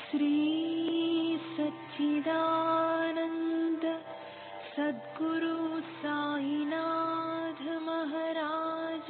श्री सच्चिदानंद सद्गुरु साईनाथ महाराज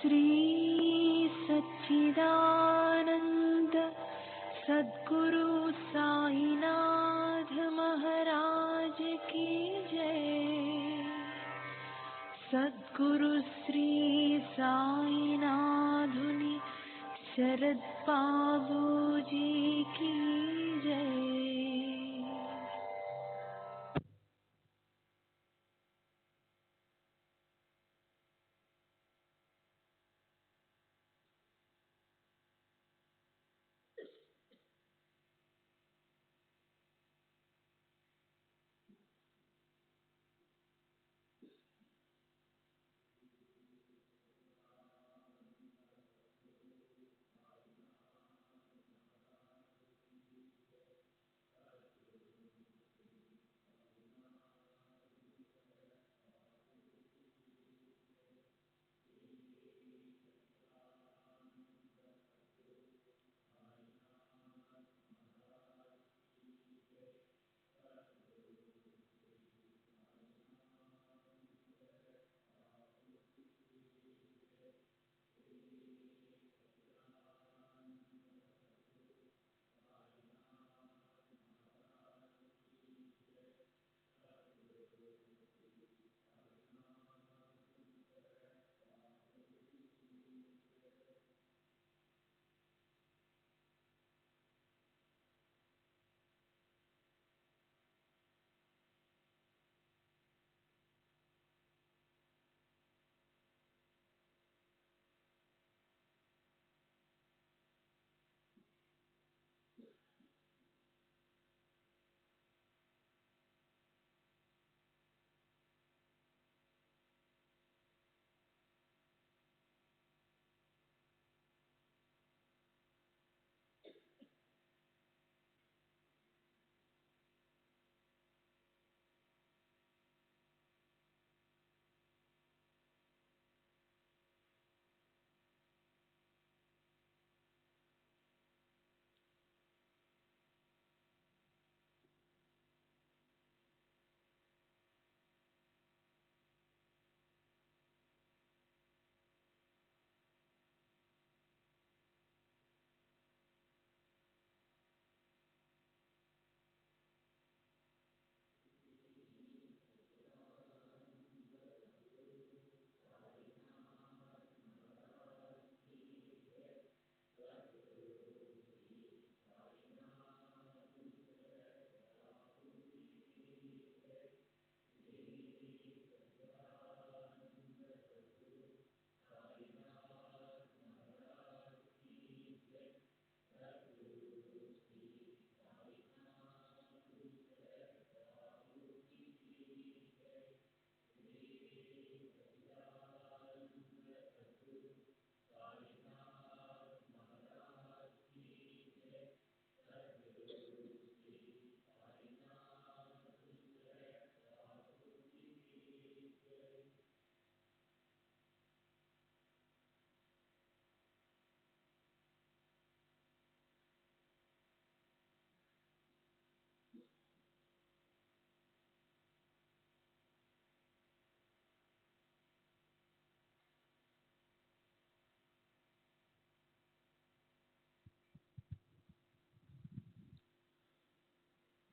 श्री सच्चिदानंद सद्गुरु साईनाथ महाराज की जय। सद्गुरु श्री साईनाथुनि शरद बाबूजी की जय।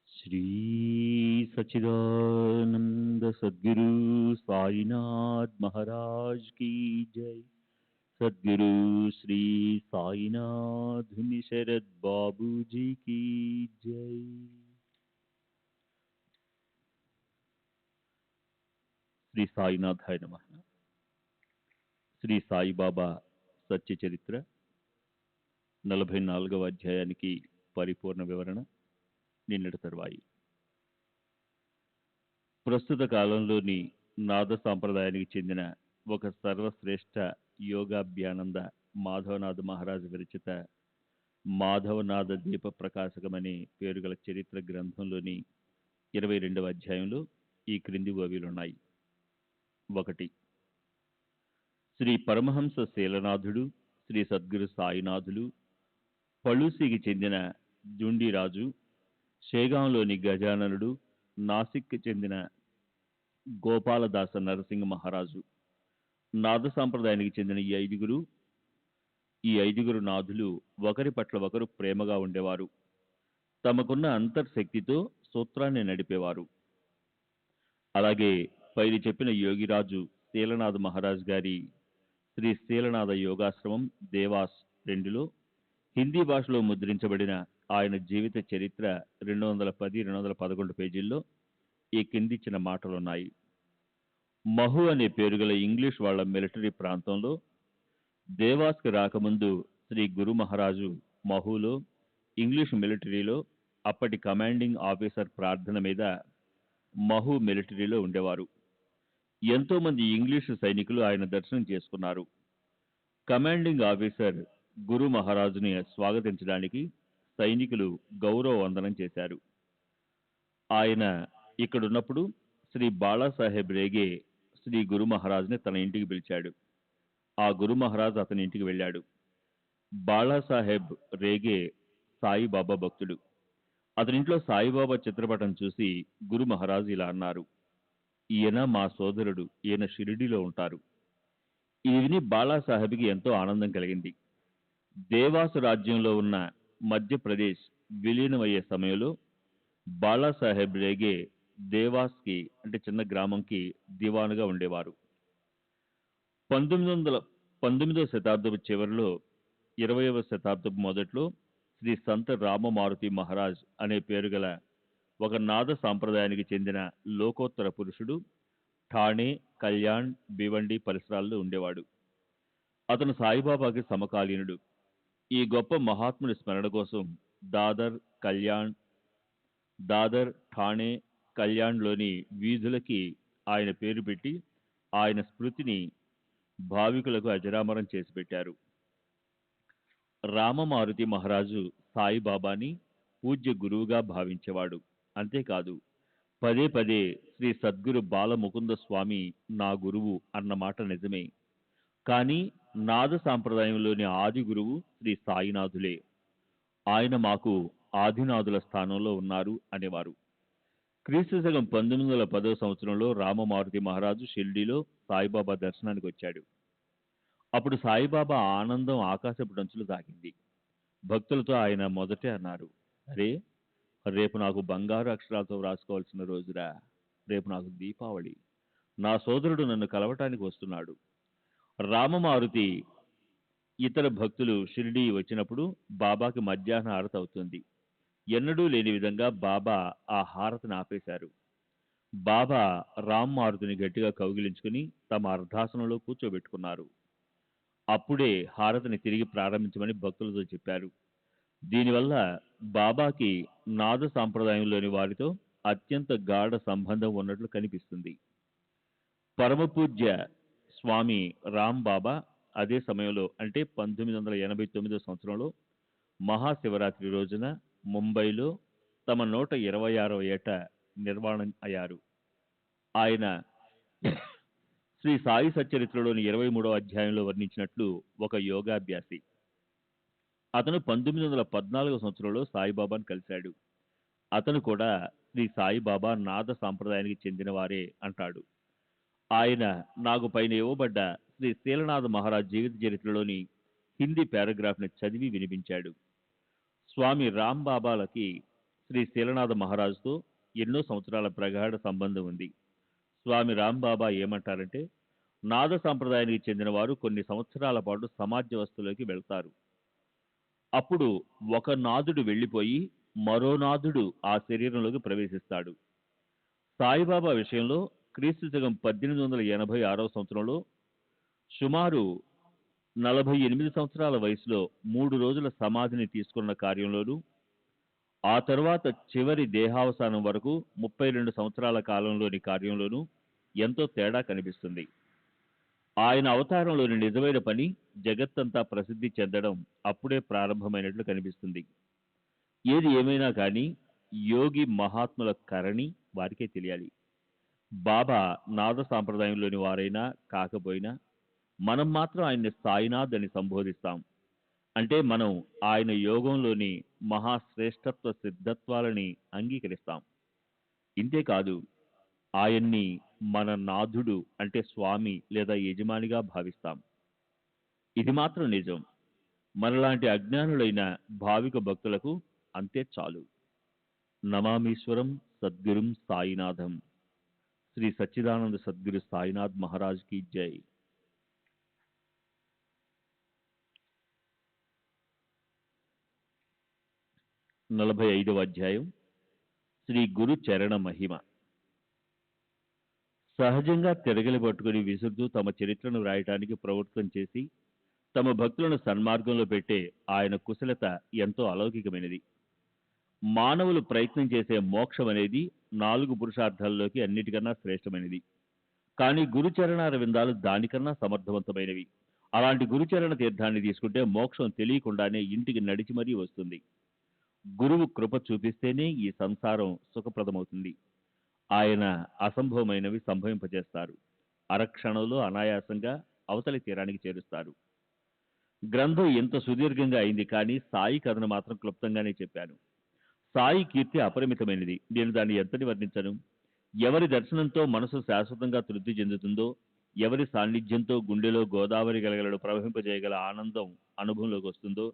श्री सच्चिदानंद सद्गुरु साईनाथ महाराज की जय। सद्गुरु श्री साईनाथ शरद बाबू जी की जय। శ్రీ సాయినాథాయ నమః. శ్రీ సాయిబాబా సత్య చరిత్ర 44వ అధ్యాయానికి పరిపూర్ణ వివరణ నిన్నటి తరువాయి. ప్రస్తుత కాలంలోని నాద సాంప్రదాయానికి చెందిన ఒక సర్వశ్రేష్ఠ యోగాభ్యానంద మాధవనాథ మహారాజు విరచిత మాధవనాథ దీప ప్రకాశకమనే పేరుగల చరిత్ర గ్రంథంలోని 22వ అధ్యాయంలో ఈ క్రింది ఓవిలున్నాయి. 1. శ్రీ పరమహంస శీలనాథుడు శ్రీ సద్గురు సాయినాథులు పళుసికి చెందిన జుండిరాజు, షేగాంలోని గజాననుడు, నాసిక్కి చెందిన గోపాలదాస నరసింహ మహారాజు, నాద సాంప్రదాయానికి చెందిన ఈ ఐదుగురు నాథులు ఒకరి పట్ల ఒకరు ప్రేమగా ఉండేవారు. తమకున్న అంతర్శక్తితో సూత్రాన్ని నడిపేవారు. అలాగే పైన చెప్పిన యోగిరాజు శీలనాథ్ మహారాజ్ గారి శ్రీ శీలనాథ యోగాశ్రమం దేవాస్ 2లో హిందీ భాషలో ముద్రించబడిన ఆయన జీవిత చరిత్ర 210-211 పేజీల్లో ఈ కిందిచ్చిన మాటలున్నాయి. మహు అనే పేరుగల ఇంగ్లీష్ వాళ్ళ మిలిటరీ ప్రాంతంలో దేవాస్కి రాకముందు శ్రీ గురు మహారాజు మహులో ఇంగ్లీష్ మిలిటరీలో అప్పటి కమాండింగ్ ఆఫీసర్ ప్రార్థన మీద మహు మిలిటరీలో ఉండేవారు. ఎంతో మంది ఇంగ్లీషు సైనికులు ఆయన దర్శనం చేసుకున్నారు. కమాండింగ్ ఆఫీసర్ గురు మహారాజుని స్వాగతించడానికి సైనికులు గౌరవ వందనం చేశారు. ఆయన ఇక్కడున్నప్పుడు శ్రీ బాళాసాహెబ్ రేగే శ్రీ గురు మహారాజుని తన ఇంటికి పిలిచాడు. ఆ గురు మహారాజ్ అతని ఇంటికి వెళ్ళాడు. బాళాసాహెబ్ రేగే సాయిబాబా భక్తుడు. అతనింట్లో సాయిబాబా చిత్రపటం చూసి గురు మహారాజ్ ఇలా అన్నారు, ఈయన మా సోదరుడు, ఈయన షిరిడిలో ఉంటారు. ఇది విని బాళాసాహెబ్కి ఎంతో ఆనందం కలిగింది. దేవాసు రాజ్యంలో ఉన్న మధ్యప్రదేశ్ విలీనమయ్యే సమయంలో బాళాసాహెబ్ రేగే దేవాస్కి అంటే చిన్న గ్రామంకి దివానుగా ఉండేవారు. 19వ శతాబ్దపు చివరిలో 20వ శతాబ్దపు మొదట్లో శ్రీ సంత రామమారుతి మహారాజ్ అనే పేరు గల ఒక నాద సాంప్రదాయానికి చెందిన లోకోత్తర పురుషుడు ఠాణే, కళ్యాణ్, భివండి పరిసరాల్లో ఉండేవాడు. అతను సాయిబాబాకి సమకాలీనుడు. ఈ గొప్ప మహాత్ముడి స్మరణ కోసం దాదర్, ఠాణే, కళ్యాణ్లోని వీధులకి ఆయన పేరు పెట్టి ఆయన స్మృతిని భావికులకు అజరామరం చేసి పెట్టారు. రామమారుతి మహారాజు సాయిబాబాని పూజ్య గురువుగా భావించేవాడు. అంతేకాదు పదే పదే శ్రీ సద్గురు బాలముకుంద స్వామి నా గురువు అన్న మాట నిజమే. కానీ నాద సాంప్రదాయంలోని ఆది గురువు శ్రీ సాయినాథులే. ఆయన మాకు ఆదినాథుల స్థానంలో ఉన్నారు అనేవారు. క్రీస్తు శకం 1910వ సంవత్సరంలో రామమారుతి మహారాజు షిర్డీలో సాయిబాబా దర్శనానికి వచ్చాడు. అప్పుడు సాయిబాబా ఆనందం ఆకాశపుటంచులు తాకింది. భక్తులతో ఆయన మొదటే అన్నారు, అరే రేపు నాకు బంగారు అక్షరాలతో వ్రాసుకోవాల్సిన రోజురా, రేపు నాకు దీపావళి, నా సోదరుడు నన్ను కలవటానికి వస్తున్నాడు. రామమారుతి ఇతర భక్తులు షిరిడీ వచ్చినప్పుడు బాబాకి మధ్యాహ్న హారతి అవుతుంది. ఎన్నడూ లేని విధంగా బాబా ఆ హారతిని ఆపేశారు. బాబా రామమారుతిని గట్టిగా కౌగిలించుకుని తమ అర్ధాసనంలో కూర్చోబెట్టుకున్నారు. అప్పుడే హారతిని తిరిగి ప్రారంభించమని భక్తులతో చెప్పారు. దీనివల్ల బాబాకి నాద సాంప్రదాయంలోని వారితో అత్యంత గాఢ సంబంధం ఉన్నట్లు కనిపిస్తుంది. పరమపూజ్య స్వామి రామ్ బాబా అదే సమయంలో అంటే 1989 సంవత్సరంలో మహాశివరాత్రి రోజున ముంబైలో తమ 126వ ఏట నిర్వాణం అయ్యారు. ఆయన శ్రీ సాయి సచ్చరిత్రలోని 23వ అధ్యాయంలో వర్ణించినట్లు ఒక యోగాభ్యాసి. అతను 1914 సంవత్సరంలో సాయిబాబాను కలిశాడు. అతను కూడా శ్రీ సాయిబాబా నాద సాంప్రదాయానికి చెందినవారే అంటాడు. ఆయన నాకు పైన ఇవ్వబడ్డ శ్రీ శీలనాథ మహారాజ్ జీవిత చరిత్రలోని హిందీ పారాగ్రాఫ్ని చదివి వినిపించాడు. స్వామి రామ్ బాబాలకి శ్రీ శీలనాథ మహారాజుతో ఎన్నో సంవత్సరాల ప్రగాఢ సంబంధం ఉంది. స్వామి రామ్ బాబా ఏమంటారంటే, నాద సాంప్రదాయానికి చెందిన వారు కొన్ని సంవత్సరాల పాటు సమాజ వ్యవస్థలోకి వెళ్తారు. అప్పుడు ఒక నాదుడు వెళ్ళిపోయి మరో నాదుడు ఆ శరీరంలోకి ప్రవేశిస్తాడు. సాయిబాబా విషయంలో క్రీస్తు శకం 1886వ సంవత్సరంలో సుమారు 48 సంవత్సరాల వయసులో 3 రోజుల సమాధిని తీసుకున్న కార్యంలోనూ, ఆ తరువాత చివరి దేహావసానం వరకు 32 సంవత్సరాల కాలంలోని కార్యంలోనూ ఎంతో తేడా కనిపిస్తుంది. ఆయన అవతారంలోని నిజమైన పని జగత్తంతా ప్రసిద్ధి చెందడం అప్పుడే ప్రారంభమైనట్లు కనిపిస్తుంది. ఏది ఏమైనా కానీ యోగి మహాత్ముల కరణి వారికే తెలియాలి. బాబా నాద సాంప్రదాయంలోని వారైనా కాకపోయినా మనం మాత్రం ఆయన్ని సాయినాథ్ అని సంబోధిస్తాం. అంటే మనం ఆయన యోగంలోని మహాశ్రేష్టత్వ సిద్ధత్వాలని అంగీకరిస్తాం. ఇంతేకాదు, ఆయన్ని మన నాథుడు అంటే స్వామి లేదా యజమానిగా భావిస్తాం. ఇది మాత్రం నిజం. మనలాంటి అజ్ఞానులైన భావిక భక్తులకు అంతే చాలు. నమామీశ్వరం సద్గురుం సాయినాథం. శ్రీ సచ్చిదానంద సద్గురు సాయినాథ్ మహారాజ్ కి జై. 45వ అధ్యాయం శ్రీ గురు చరణ మహిమ. సహజంగా తిరగలి పట్టుకుని విసురుతూ తమ చరిత్రను రాయటానికి ప్రవృత్తం చేసి తమ భక్తులను సన్మార్గంలో పెట్టే ఆయన కుశలత ఎంతో అలౌకికమైనది. మానవులు ప్రయత్నం చేసే మోక్షం అనేది 4 పురుషార్థాల్లోకి అన్నిటికన్నా శ్రేష్టమైనది. కానీ గురుచరణార విందాలు దానికన్నా సమర్థవంతమైనవి. అలాంటి గురుచరణ తీర్థాన్ని తీసుకుంటే మోక్షం తెలియకుండానే ఇంటికి నడిచి మరీ వస్తుంది. గురువు కృప చూపిస్తేనే ఈ సంసారం సుఖప్రదమవుతుంది. ఆయన అసంభవమైనవి సంభవింపజేస్తారు. అరక్షణంలో అనాయాసంగా అవతలి తీరానికి చేరుస్తారు. గ్రంథం ఎంత సుదీర్ఘంగా అయింది, కానీ సాయి కథను మాత్రం క్లుప్తంగానే చెప్పాను. సాయి కీర్తి అపరిమితమైనది. నేను దాన్ని ఎంతని వర్ణించను. ఎవరి దర్శనంతో మనసు శాశ్వతంగా తృప్తి చెందుతుందో, ఎవరి సాన్నిధ్యంతో గుండెలో గోదావరి గలగలడు ప్రవహింపజేయగల ఆనందం అనుభవంలోకి వస్తుందో,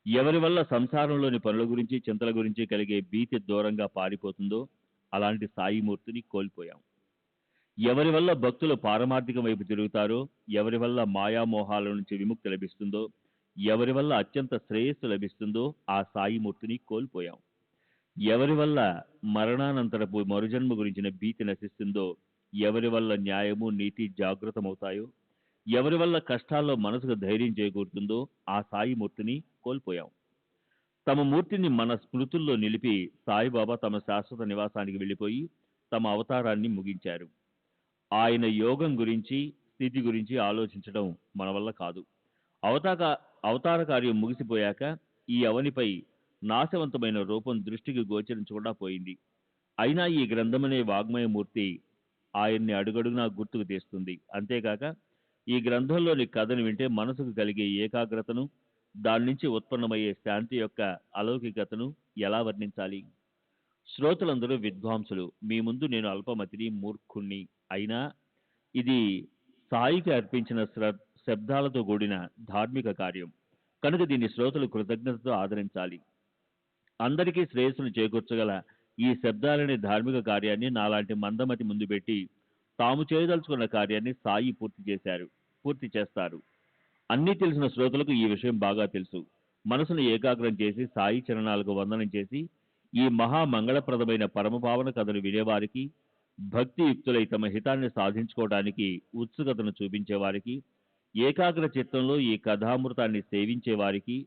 ఎవరి వల్ల సంసారంలోని పనుల గురించి చింతల గురించి కలిగే భీతి దూరంగా పారిపోతుందో అలాంటి సాయిమూర్తిని కోల్పోయాం. ఎవరి వల్ల భక్తులు పారమార్థికం వైపు తిరుగుతారో, ఎవరి వల్ల మాయామోహాల నుంచి విముక్తి లభిస్తుందో, ఎవరి వల్ల అత్యంత శ్రేయస్సు లభిస్తుందో ఆ సాయిమూర్తిని కోల్పోయాం. ఎవరి వల్ల మరణానంతరపు మరుజన్మ గురించిన భీతి నశిస్తుందో, ఎవరి వల్ల న్యాయము నీతి జాగృతమవుతాయో, ఎవరి వల్ల కష్టాల్లో మనసుకు ధైర్యం చేకూరుతుందో ఆ సాయిమూర్తిని కోల్పోయాం. తమ మూర్తిని మన స్మృతుల్లో నిలిపి సాయిబాబా తమ శాశ్వత నివాసానికి వెళ్ళిపోయి తమ అవతారాన్ని ముగించారు. ఆయన యోగం గురించి స్థితి గురించి ఆలోచించడం మన వల్ల కాదు. అవతార కార్యం ముగిసిపోయాక ఈ అవనిపై నాశవంతమైన రూపం దృష్టికి గోచరించకుండా పోయింది. అయినా ఈ గ్రంథమనే వాగ్మయమూర్తి ఆయన్ని అడుగడుగునా గుర్తుకు తెస్తుంది. అంతేకాక ఈ గ్రంథంలోని కథను వింటే మనసుకు కలిగే ఏకాగ్రతను, దాని నుంచి ఉత్పన్నమయ్యే శాంతి యొక్క అలౌకికతను ఎలా వర్ణించాలి? శ్రోతలందరూ విద్వాంసులు. మీ ముందు నేను అల్పమతిని, మూర్ఖుణ్ణి. అయినా ఇది సాయికి అర్పించిన శబ్దాలతో కూడిన ధార్మిక కార్యం కనుక దీన్ని శ్రోతలు కృతజ్ఞతతో ఆదరించాలి. అందరికీ శ్రేయస్సును చేకూర్చగల ఈ శబ్దాలనే ధార్మిక కార్యాన్ని నాలాంటి మందమతి ముందు పెట్టి తాము చేయదలుచుకున్న కార్యాన్ని సాయి పూర్తి చేస్తారు. అన్నీ తెలిసిన శ్రోతలకు ఈ విషయం బాగా తెలుసు. మనసును ఏకాగ్రం చేసి సాయి చరణాలకు వందనం చేసి ఈ మహామంగళప్రదమైన పరమభావన కథను వినేవారికి, భక్తియుక్తులై తమ హితాన్ని సాధించుకోవడానికి ఉత్సుకతను చూపించేవారికి, ఏకాగ్ర చిత్తంలో ఈ కథామృతాన్ని సేవించే వారికి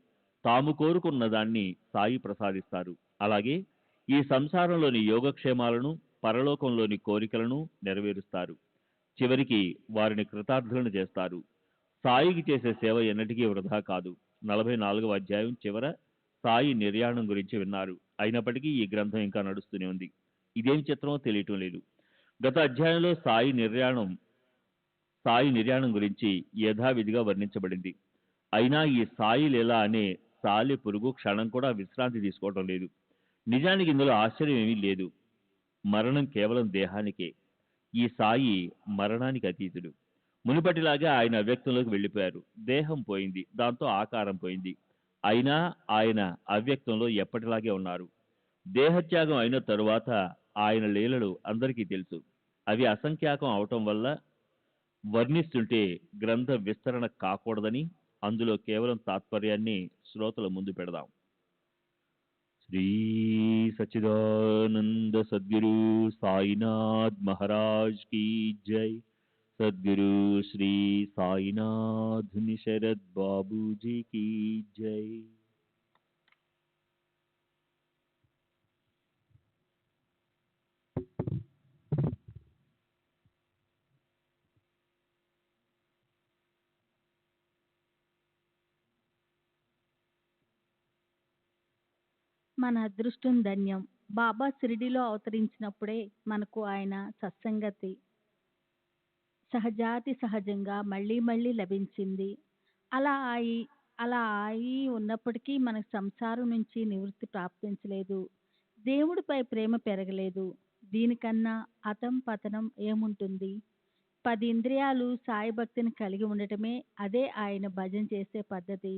తాము కోరుకున్న దాన్ని సాయి ప్రసాదిస్తారు. అలాగే ఈ సంసారంలోని యోగక్షేమాలను, పరలోకంలోని కోరికలను నెరవేరుస్తారు. చివరికి వారిని కృతార్థులను చేస్తారు. సాయికి చేసే సేవ ఎన్నటికీ వృధా కాదు. 44వ అధ్యాయం చివర సాయి నిర్యాణం గురించి విన్నారు. అయినప్పటికీ ఈ గ్రంథం ఇంకా నడుస్తూనే ఉంది. ఇదేం చిత్రమో తెలియటం లేదు. గత అధ్యాయంలో సాయి నిర్యాణం గురించి యథావిధిగా వర్ణించబడింది. అయినా ఈ సాయి లీల అనే సాలి పురుగు క్షణం కూడా విశ్రాంతి తీసుకోవటం లేదు. నిజానికి ఇందులో ఆశ్చర్యం ఏమీ లేదు. మరణం కేవలం దేహానికే. ఈ సాయి మరణానికి అతీతుడు. మునుపటిలాగే ఆయన అవ్యక్తంలోకి వెళ్ళిపోయారు. దేహం పోయింది, దాంతో ఆకారం పోయింది. అయినా ఆయన అవ్యక్తంలో ఎప్పటిలాగే ఉన్నారు. దేహత్యాగం అయిన తరువాత ఆయన లీలలు అందరికీ తెలుసు. అవి అసంఖ్యాకం అవటం వల్ల వర్ణిస్తుంటే గ్రంథ విస్తరణ కాకూడదని అందులో కేవలం తాత్పర్యాన్ని శ్రోతల ముందు పెడదాం. శ్రీ సచ్చిదానంద సద్గురు సాయినాథ్ మహారాజ్ కీ జై. సద్గురు శ్రీ సాయినాథ్ శరద్ బాబూజీ కీ జై. మన అదృష్టం ధన్యం. బాబా షిరిడీలో అవతరించినప్పుడే మనకు ఆయన సత్సంగతి సహజంగా మళ్ళీ మళ్ళీ లభించింది. అలా అయి ఉన్నప్పటికీ మనకు సంసారం నుంచి నివృత్తి ప్రాప్తించలేదు. దేవుడిపై ప్రేమ పెరగలేదు. దీనికన్నా అతం పతనం ఏముంటుంది? 10 ఇంద్రియాలు సాయి భక్తిని కలిగి ఉండటమే అదే ఆయన భజన చేసే పద్ధతి.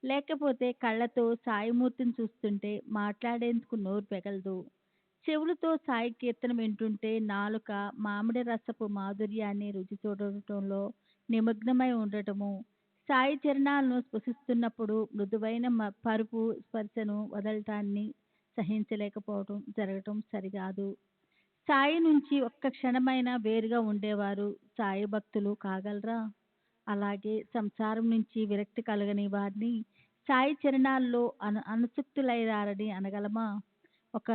లేకపోతే కళ్ళతో సాయిమూర్తిని చూస్తుంటే మాట్లాడేందుకు నోరు పెగలదు. చెవులతో సాయి కీర్తన వింటుంటే నాలుక మామిడి రసపు మాధుర్యాన్ని రుచి చూడటంలో నిమగ్నమై ఉండటము. సాయి చరణాలను స్పృశిస్తున్నప్పుడు మృదువైన పరుపు స్పర్శను వదలటాన్ని సహించలేకపోవటం జరగటం సరికాదు. సాయి నుంచి ఒక్క క్షణమైనా వేరుగా ఉండేవారు సాయి భక్తులు కాగలరా? అలాగే సంసారం నుంచి విరక్తి కలగని వారిని సాయి చరణాల్లో అనుసుక్తులైనారని అనగలమా? ఒక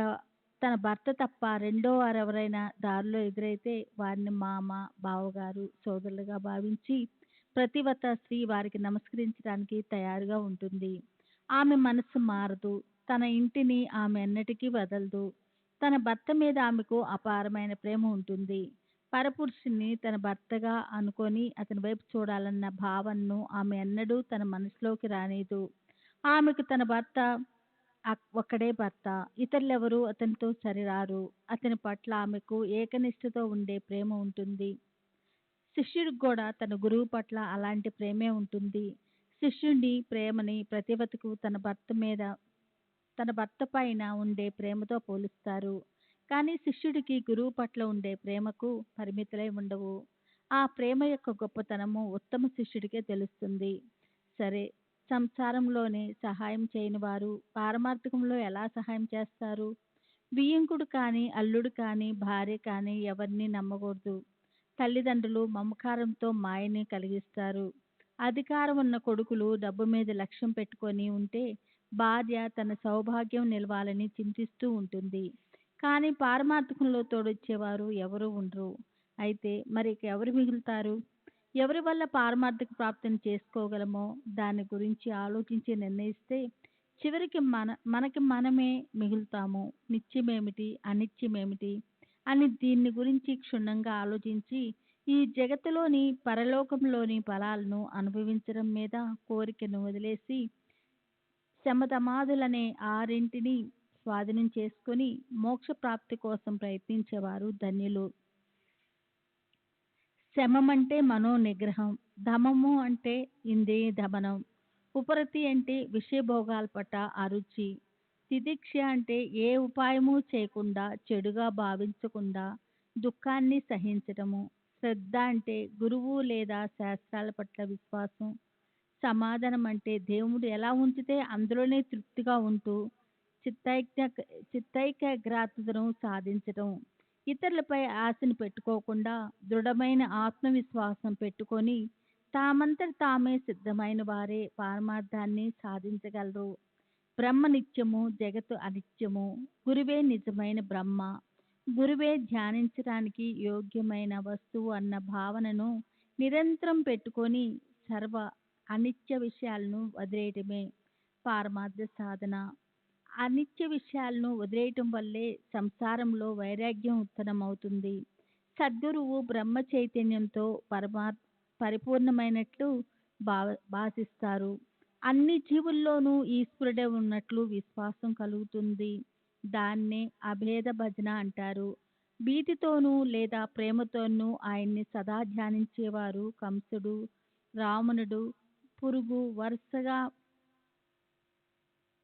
తన భర్త తప్ప రెండో వారెవరైనా దారిలో ఎదురైతే వారిని మామ, బావగారు, సోదరులుగా భావించి ప్రతివత స్త్రీ వారికి నమస్కరించడానికి తయారుగా ఉంటుంది. ఆమె మనస్సు మారదు. తన ఇంటిని ఆమె ఎన్నటికీ వదలదు. తన భర్త మీద ఆమెకు అపారమైన ప్రేమ ఉంటుంది. పరపురుషుణ్ణి తన భర్తగా అనుకొని అతని వైపు చూడాలన్న భావనను ఆమె ఎన్నడూ తన మనసులోకి రానీదు. ఆమెకు తన భర్త ఒక్కడే భర్త. ఇతరులెవరూ అతనితో సరిరారు. అతని పట్ల ఆమెకు ఏకనిష్టతో ఉండే ప్రేమ ఉంటుంది. శిష్యుడికి కూడా తన గురువు పట్ల అలాంటి ప్రేమే ఉంటుంది. శిష్యుడి ప్రేమని ప్రతివతకు తన భర్త పైన ఉండే ప్రేమతో పోలుస్తారు. కానీ శిష్యుడికి గురువు పట్ల ఉండే ప్రేమకు పరిమితులై ఉండవు. ఆ ప్రేమ యొక్క గొప్పతనము ఉత్తమ శిష్యుడికే తెలుస్తుంది. సరే, సంసారంలోనే సహాయం చేయని వారు పారమార్థికంలో ఎలా సహాయం చేస్తారు? బియ్యంకుడు కానీ, అల్లుడు కానీ, భార్య కానీ ఎవరిని నమ్మకూడదు. తల్లిదండ్రులు మమకారంతో మాయని కలిగిస్తారు. అధికారం ఉన్న కొడుకులు డబ్బు మీద లక్ష్యం పెట్టుకొని ఉంటే భార్య తన సౌభాగ్యం నిలవాలని చింతిస్తూ ఉంటుంది. కానీ పారమార్థికంలో తోడొచ్చేవారు ఎవరూ ఉండరు. అయితే మరి ఎవరు మిగులుతారు? ఎవరి వల్ల పారమార్థిక ప్రాప్తిని చేసుకోగలమో దాని గురించి ఆలోచించి నిర్ణయిస్తే చివరికి మనకి మనమే మిగులుతాము. నిత్యమేమిటి, అనిత్యమేమిటి అని దీన్ని గురించి క్షుణ్ణంగా ఆలోచించి ఈ జగత్తులోని పరలోకంలోని ఫలాలను అనుభవించడం మీద కోరికను వదిలేసి శమధమాదులనే ఆరింటిని స్వాధీనం చేసుకుని మోక్ష ప్రాప్తి కోసం ప్రయత్నించేవారు ధన్యులు. శమం అంటే మనో నిగ్రహం, ధమము అంటే ఇంద్రియ దమనం, ఉపరతి అంటే విషయభోగాల పట్ల అరుచి, తితిక్ష అంటే ఏ ఉపాయము చేయకుండా చెడుగా భావించకుండా దుఃఖాన్ని సహించటము, శ్రద్ధ అంటే గురువు లేదా శాస్త్రాల పట్ల విశ్వాసం, సమాధానం అంటే దేవుడు ఎలా ఉంచితే అందులోనే తృప్తిగా ఉంటూ చిత్తైకాగ్రతను సాధించటం, ఇతరులపై ఆశను పెట్టుకోకుండా దృఢమైన ఆత్మవిశ్వాసం పెట్టుకొని తామంతట తామే సిద్ధమైన వారే పారమార్థాన్ని సాధించగలరు. బ్రహ్మ నిత్యము, జగత్తు అనిత్యము. గురువే నిజమైన బ్రహ్మ. గురువే ధ్యానించడానికి యోగ్యమైన వస్తువు అన్న భావనను నిరంతరం పెట్టుకొని సర్వ అనిత్య విషయాలను వదిలేయటమే పారమార్థ సాధన. అనిత్య విషయాలను వదిలేయటం వల్లే సంసారంలో వైరాగ్యం ఉత్పన్నమవుతుంది. సద్గురువు బ్రహ్మ చైతన్యంతో పరిపూర్ణమైనట్లు భాషిస్తారు. అన్ని జీవుల్లోనూ ఈశ్వరుడే ఉన్నట్లు విశ్వాసం కలుగుతుంది. దాన్నే అభేద భజన అంటారు. భీతితోనూ లేదా ప్రేమతోనూ ఆయన్ని సదా ధ్యానించేవారు కంసుడు, రావణుడు, పురుగు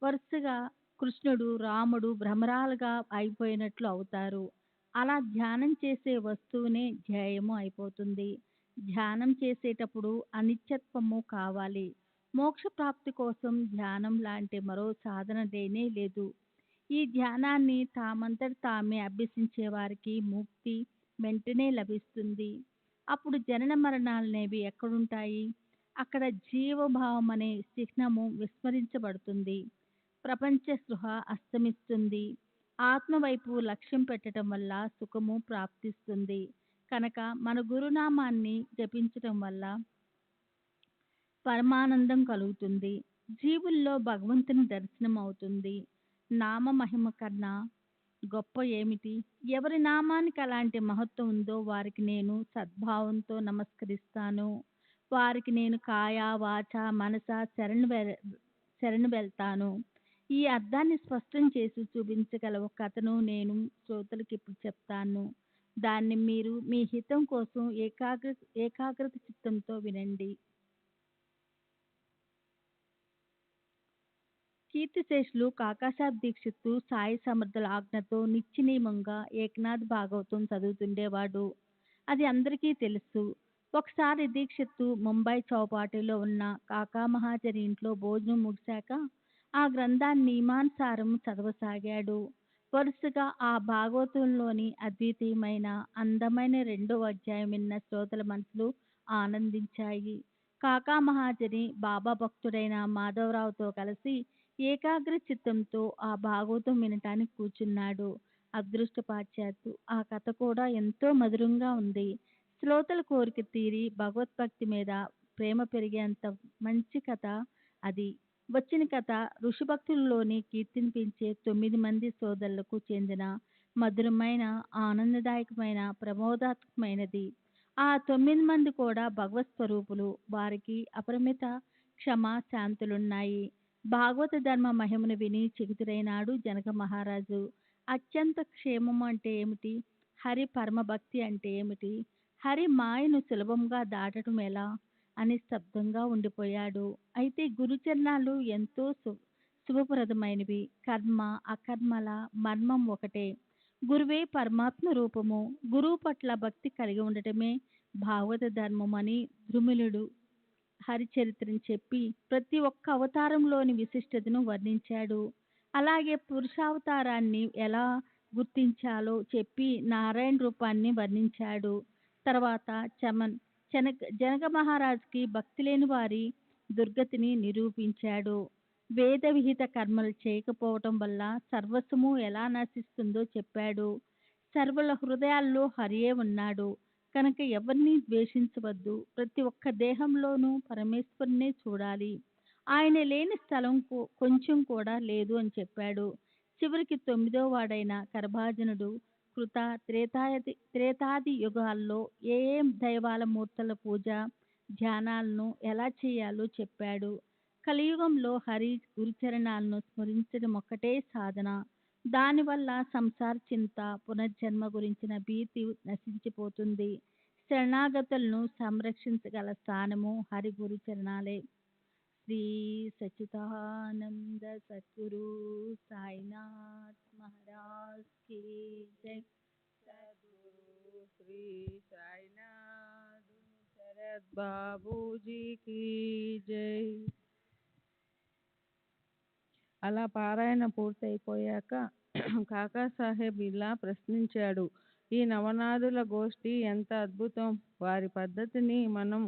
వరుసగా కృష్ణుడు, రాముడు భ్రమరాలుగా అయిపోయినట్లు అవుతారు. అలా ధ్యానం చేసే వస్తువునే ధ్యేయము అయిపోతుంది. ధ్యానం చేసేటప్పుడు అనిత్యత్వము కావాలి. మోక్ష ప్రాప్తి కోసం ధ్యానం లాంటి మరో సాధన లేనే లేదు. ఈ ధ్యానాన్ని తామంతట తామే అభ్యసించే వారికి ముక్తి వెంటనే లభిస్తుంది. అప్పుడు జనన మరణాలనేవి ఎక్కడుంటాయి? అక్కడ జీవభావం అనే చిహ్నము విస్మరించబడుతుంది. ప్రపంచ స్పృహ అస్తమిస్తుంది. ఆత్మవైపు లక్ష్యం పెట్టడం వల్ల సుఖము ప్రాప్తిస్తుంది. కనుక మన గురునామాన్ని జపించటం వల్ల పరమానందం కలుగుతుంది. జీవుల్లో భగవంతుని దర్శనం అవుతుంది. నామ మహిమ కన్నా గొప్ప ఏమిటి? ఎవరి నామానికి అలాంటి మహత్వం ఉందో వారికి నేను సద్భావంతో నమస్కరిస్తాను. వారికి నేను కాయ, వాచ, మనస శరణు వెళ్తాను. ఈ అర్థాన్ని స్పష్టం చేసి చూపించగల ఒక కథను నేను శ్రోతలకు ఇప్పుడు చెప్తాను. దాన్ని మీరు మీ హితం కోసం ఏకాగ్రత చిత్తంతో వినండి. కీర్తిశేషులు కాకాసాబ్ దీక్షిత్తు సాయి సమర్థుల ఆజ్ఞతో నిత్యనియమంగా ఏకనాథ్ భాగవతం చదువుతుండేవాడు. అది అందరికీ తెలుసు. ఒకసారి దీక్షిత్తు ముంబై చౌపాటీలో ఉన్న కాకా మహాజని ఇంట్లో భోజనం ముగిశాక ఆ గ్రంథాన్ని నియమానుసారం చదవసాగాడు. వరుసగా ఆ భాగవతంలోని అద్వితీయమైన అందమైన 2వ అధ్యాయం విన్న శ్రోతల మనసులు ఆనందించాయి. కాకా మహాజని బాబా భక్తుడైన మాధవరావుతో కలిసి ఏకాగ్ర చిత్తంతో ఆ భాగవతం వినటానికి కూర్చున్నాడు. అదృష్టపాశ్చాత్తు ఆ కథ కూడా ఎంతో మధురంగా ఉంది. శ్రోతల కోరిక తీరి భగవద్భక్తి మీద ప్రేమ పెరిగేంత మంచి కథ అది. వచ్చిన కథ ఋషిభక్తులలోని కీర్తినిపించే 9 మంది సోదరులకు చెందిన మధురమైన, ఆనందదాయకమైన, ప్రమోదాత్మకమైనది. ఆ 9 మంది కూడా భగవత్ స్వరూపులు. వారికి అపరిమిత క్షమ శాంతులున్నాయి. భాగవత ధర్మ మహిమను విని చెకుతురైనాడు జనక మహారాజు. అత్యంత క్షేమం అంటే ఏమిటి? హరి పరమభక్తి అంటే ఏమిటి? హరి మాయను సులభంగా దాటడం ఎలా అని స్తబ్దంగా ఉండిపోయాడు. అయితే గురుచరణాలు ఎంతో శుభప్రదమైనవి. కర్మ అకర్మల మర్మం ఒకటే. గురువే పరమాత్మ రూపము. గురువు పట్ల భక్తి కలిగి ఉండటమే భాగవత ధర్మం అని ధృమిలుడు హరిచరిత్రను చెప్పి ప్రతి ఒక్క అవతారంలోని విశిష్టతను వర్ణించాడు. అలాగే పురుషావతారాన్ని ఎలా గుర్తించాలో చెప్పి నారాయణ రూపాన్ని వర్ణించాడు. తర్వాత జనక మహారాజుకి భక్తి లేని వారి దుర్గతిని నిరూపించాడు. వేద విహిత కర్మలు చేయకపోవటం వల్ల సర్వస్వము ఎలా నశిస్తుందో చెప్పాడు. సర్వుల హృదయాల్లో హరియే ఉన్నాడు కనుక ఎవరిని ద్వేషించవద్దు. ప్రతి ఒక్క దేహంలోనూ పరమేశ్వరునే చూడాలి. ఆయన లేని స్థలం కొంచెం కూడా లేదు అని చెప్పాడు. చివరికి 9వ వాడైన కరభాజనుడు కృత త్రేతాది యుగాల్లో ఏ ఏ దైవాల మూర్తుల పూజ ధ్యానాలను ఎలా చేయాలో చెప్పాడు. కలియుగంలో హరి గురుచరణాలను స్మరించడం ఒక్కటే సాధన. దానివల్ల సంసార చింత, పునర్జన్మ గురించిన భీతి నశించిపోతుంది. శరణాగతులను సంరక్షించగల స్థానము హరి గురుచరణాలే. శ్రీ సచ్చిదానంద సద్గురు సాయినాథ్ మహారాజ్ की जय। सद्गुरु श्री साईनाथ शरद बाबू जी की जय। అలా పారాయణ పూర్తయిపోయాక కాకాసాహెబ్ ఇలా ప్రశ్నించాడు. ఈ నవనాథుల గోష్ఠి ఎంత అద్భుతం! వారి పద్ధతిని మనం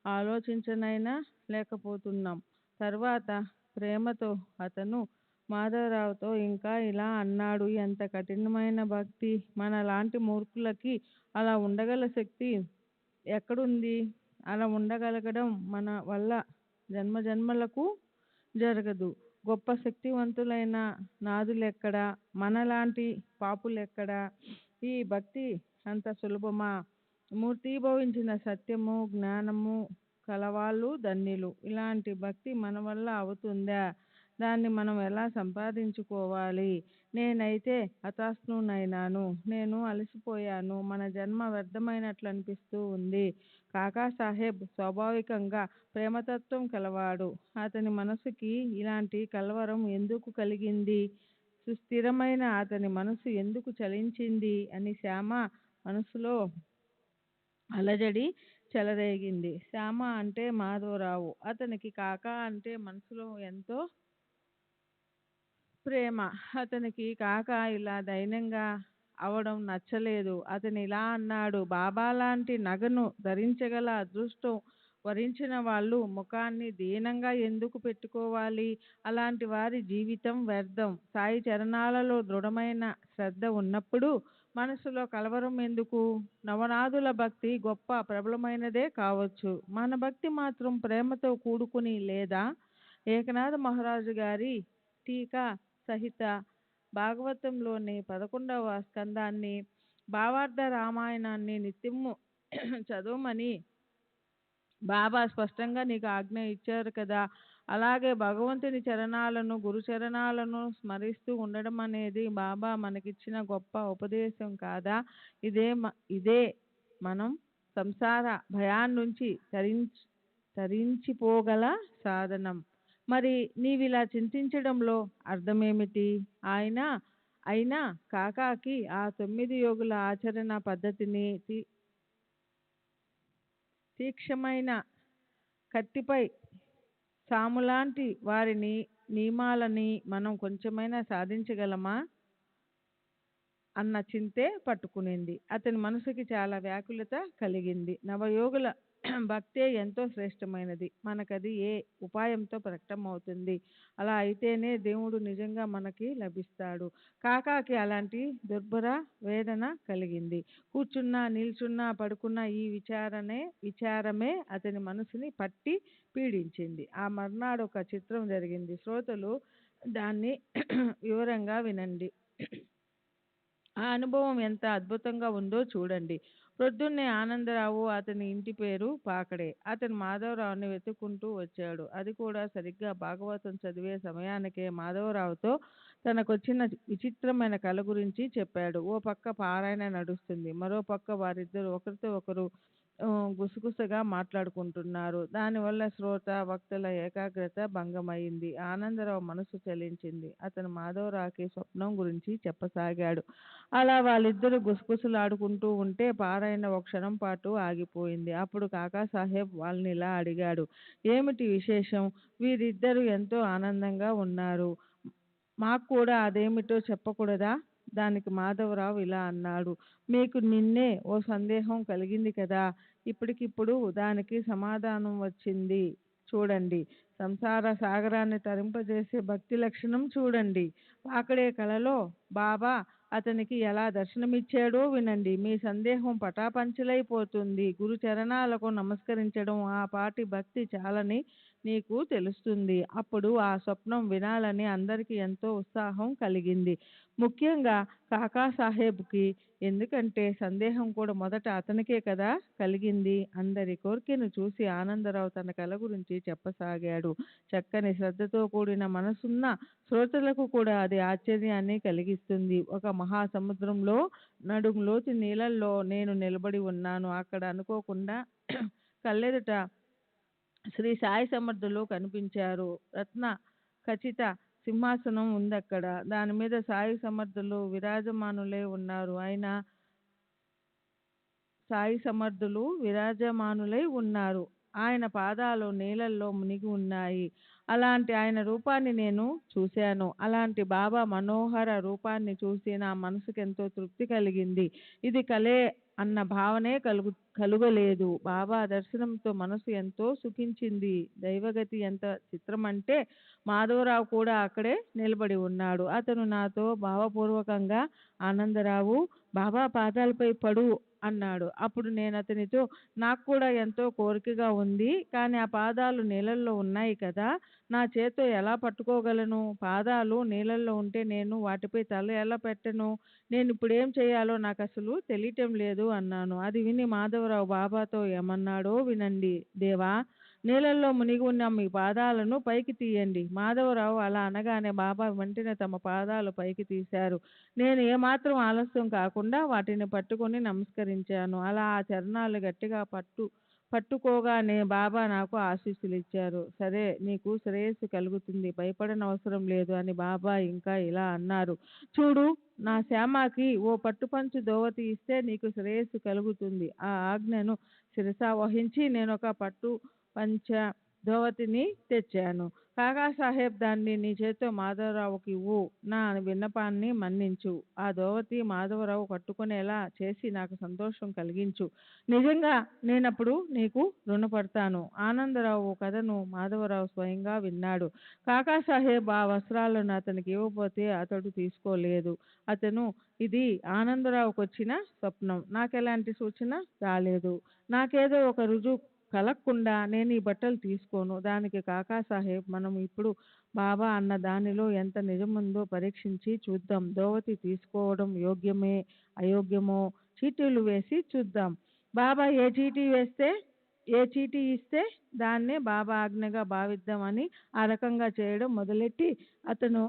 ఆలోచించనైనా లేకపోతున్నాం. తర్వాత ప్రేమతో అతను మాధవరావుతో ఇంకా ఇలా అన్నాడు. ఎంత కఠినమైన భక్తి! మనలాంటి మూర్ఖులకి అలా ఉండగల శక్తి ఎక్కడుంది? అలా ఉండగలగడం మన వల్ల జన్మజన్మలకు జరగదు. గొప్ప శక్తివంతులైన నాదులెక్కడా? మనలాంటి పాపులెక్కడా? ఈ భక్తి అంత సులభమా? మూర్తీభవించిన సత్యము జ్ఞానము కలవాళ్ళు ధన్యులు. ఇలాంటి భక్తి మన వల్ల అవుతుందా? దాన్ని మనం ఎలా సంపాదించుకోవాలి? నేనైతే హతాశునైనాను. నేను అలసిపోయాను. మన జన్మ వ్యర్థమైనట్లు అనిపిస్తూ ఉంది. కాకాసాహెబ్ స్వాభావికంగా ప్రేమతత్వం కలవాడు. అతని మనసుకి ఇలాంటి కలవరం ఎందుకు కలిగింది? సుస్థిరమైన అతని మనసు ఎందుకు చలించింది అని శ్యామ మనసులో అలజడి చెలరేగింది. శ్యామ అంటే మాధవరావు. అతనికి కాకా అంటే మనసులో ఎంతో ప్రేమ. అతనికి కాకా ఇలా దైన్యంగా అవడం నచ్చలేదు. అతను ఇలా అన్నాడు. బాబా లాంటి నగను ధరించగల అదృష్టం వరించిన వాళ్ళు ముఖాన్ని దీనంగా ఎందుకు పెట్టుకోవాలి? అలాంటి వారి జీవితం వ్యర్థం. సాయి చరణాలలో దృఢమైన శ్రద్ధ ఉన్నప్పుడు మనసులో కలవరం ఎందుకు? నవనాథుల భక్తి గొప్ప ప్రబలమైనదే కావచ్చు. మన భక్తి మాత్రం ప్రేమతో కూడుకుని లేదా? ఏకనాథ మహారాజు గారి టీకా సహిత భాగవతంలోని 11వ స్కందాన్ని, భావార్థ రామాయణాన్ని నిత్యము చదవమని బాబా స్పష్టంగా నీకు ఆజ్ఞ ఇచ్చారు కదా. అలాగే భగవంతుని చరణాలను, గురు చరణాలను స్మరిస్తూ ఉండడం అనేది బాబా మనకిచ్చిన గొప్ప ఉపదేశం కాదా? ఇదే మనం సంసార భయాన్నించి తరించిపోగల సాధనం. మరి నీవిలా చింతించడంలో అర్థమేమిటి? అయినా కాకాకి ఆ 9 యోగుల ఆచరణ పద్ధతిని తీక్షమైన కత్తిపై సాములాంటి వారిని నియమాలని మనం కొంచెమైనా సాధించగలమా అన్న చింతే పట్టుకునింది. అతని మనసుకి చాలా వ్యాకులత కలిగింది. నవయోగుల భక్తే ఎంతో శ్రేష్టమైనది. మనకది ఏ ఉపాయంతో ప్రకటమవుతుంది? అలా అయితేనే దేవుడు నిజంగా మనకి లభిస్తాడు. కాకాకి అలాంటి దుర్భర వేదన కలిగింది. కూర్చున్నా, నిల్చున్నా, పడుకున్నా ఈ విచారమే అతని మనసుని పట్టి పీడించింది. ఆ మర్నాడు ఒక చిత్రం జరిగింది. శ్రోతలు దాన్ని వివరంగా వినండి. ఆ అనుభవం ఎంత అద్భుతంగా ఉందో చూడండి. ప్రొద్దున్నే ఆనందరావు, అతని ఇంటి పేరు పాకడే, అతను మాధవరావుని వెతుక్కుంటూ వచ్చాడు. అది కూడా సరిగ్గా భాగవతం చదివే సమయానికే మాధవరావుతో తనకొచ్చిన విచిత్రమైన కళ గురించి చెప్పాడు. ఓ పక్క పారాయణ నడుస్తుంది, మరో పక్క వారిద్దరు ఒకరితో ఒకరు గుసగుసగా మాట్లాడుకుంటున్నారు. దానివల్ల శ్రోత వక్తల ఏకాగ్రత భంగమైంది. ఆనందరావు మనసు చలించింది. అతను మాధవరావుకి స్వప్నం గురించి చెప్పసాగాడు. అలా వాళ్ళిద్దరూ గుసగుసలాడుకుంటూ ఉంటే పారాయణ ఒక క్షణం పాటు ఆగిపోయింది. అప్పుడు కాకాసాహెబ్ వాళ్ళని ఇలా అడిగాడు, ఏమిటి విశేషం? వీరిద్దరూ ఎంతో ఆనందంగా ఉన్నారు. మాకు కూడా అదేమిటో చెప్పకూడదా? దానికి మాధవరావు ఇలా అన్నాడు, మీకు నిన్నే ఓ సందేహం కలిగింది కదా, ఇప్పటికిప్పుడు దానికి సమాధానం వచ్చింది. చూడండి, సంసార సాగరాన్ని తరింపజేసే భక్తి లక్షణం చూడండి. పాకడే కలలో బాబా అతనికి ఎలా దర్శనమిచ్చాడో వినండి. మీ సందేహం పటాపంచలైపోతుంది. గురు చరణాలకు నమస్కరించడం ఆ పాటి భక్తి చాలని నీకు తెలుస్తుంది. అప్పుడు ఆ స్వప్నం వినాలని అందరికీ ఎంతో ఉత్సాహం కలిగింది, ముఖ్యంగా కాకాసాహెబ్కి. ఎందుకంటే సందేహం కూడా మొదట అతనికే కదా కలిగింది. అందరి కోరికను చూసి ఆనందరావు తన కళ గురించి చెప్పసాగాడు. చక్కని శ్రద్ధతో కూడిన మనసున్న శ్రోతలకు కూడా అది ఆశ్చర్యాన్ని కలిగిస్తుంది. ఒక మహాసముద్రంలో నడుంలోతు నీళ్ళల్లో నేను నిలబడి ఉన్నాను. అక్కడ అనుకోకుండా కళ్ళెదుట శ్రీ సాయి సమర్థులు కనిపించారు. రత్న ఖచిత సింహాసనం ఉందక్కడ. దాని మీద సాయి సమర్థులు విరాజమానులై ఉన్నారు. ఆయన పాదాలు నీళ్ళల్లో మునిగి ఉన్నాయి. అలాంటి ఆయన రూపాన్ని నేను చూశాను. అలాంటి బాబా మనోహర రూపాన్ని చూసి నా మనసుకెంతో తృప్తి కలిగింది. ఇది కలే అన్న భావనే కలుగలేదు. బాబా దర్శనంతో మనసు ఎంతో సుఖించింది. దైవగతి ఎంత చిత్రమంటే మాధవరావు కూడా అక్కడే నిలబడి ఉన్నాడు. అతను నాతో భావపూర్వకంగా, ఆనందరావు, బాబా పాదాలపై పడు అన్నాడు. అప్పుడు నేను అతనితో, నాకు కూడా ఎంతో కోరికగా ఉంది, కానీ ఆ పాదాలు నీళ్ళల్లో ఉన్నాయి కదా, నా చేత్తో ఎలా పట్టుకోగలను? పాదాలు నీళ్ళల్లో ఉంటే నేను వాటిపై తల ఎలా పెట్టను? నేను ఇప్పుడేం చేయాలో నాకు అసలు తెలియటం లేదు అన్నాను. అది విని మాధవరావు బాబాతో ఏమన్నాడో వినండి. దేవా, నీళ్ళల్లో మునిగి ఉన్న మీ పాదాలను పైకి తీయండి. మాధవరావు అలా అనగానే బాబా వెంటనే తమ పాదాలు పైకి తీశారు. నేను ఏమాత్రం ఆలస్యం కాకుండా వాటిని పట్టుకొని నమస్కరించాను. అలా ఆ చరణాలు గట్టిగా పట్టుకోగానే బాబా నాకు ఆశీస్సులు ఇచ్చారు. సరే, నీకు శ్రేయస్సు కలుగుతుంది, భయపడనవసరం లేదు అని బాబా ఇంకా ఇలా అన్నారు. చూడు, నా శ్యామకి ఓ పట్టుపంచు దోవతి ఇస్తే నీకు శ్రేయస్సు కలుగుతుంది. ఆ ఆజ్ఞను శిరసా వహించి నేను ఒక పట్టు పంచ దోవతిని తెచ్చాను. కాకాసాహెబ్, దాన్ని నీ చేత్తో మాధవరావుకి ఇవ్వు. నా విన్నపాన్ని మన్నించు. ఆ దోవతి మాధవరావు కట్టుకునేలా చేసి నాకు సంతోషం కలిగించు. నిజంగా నేనప్పుడు నీకు రుణపడతాను. ఆనందరావు కథను మాధవరావు స్వయంగా విన్నాడు. కాకాసాహెబ్ ఆ వస్త్రాలను అతనికి ఇవ్వబోతే అతడు తీసుకోలేదు. ఇది ఆనందరావుకు వచ్చిన స్వప్నం. నాకెలాంటి సూచన రాలేదు. నాకేదో ఒక రుజువు కలగకుండా నేను ఈ బట్టలు తీసుకోను. దానికి కాకాసాహెబ్, మనం ఇప్పుడు బాబా అన్న దానిలో ఎంత నిజముందో పరీక్షించి చూద్దాం. దోవతి తీసుకోవడం యోగ్యమో అయోగ్యమో చీటీలు వేసి చూద్దాం. బాబా ఏ చీటీ వేస్తే ఏ చీటీ ఇస్తే దాన్నే బాబా ఆజ్ఞగా భావిద్దామని ఆ రకంగా చేయడం మొదలెట్టి అతను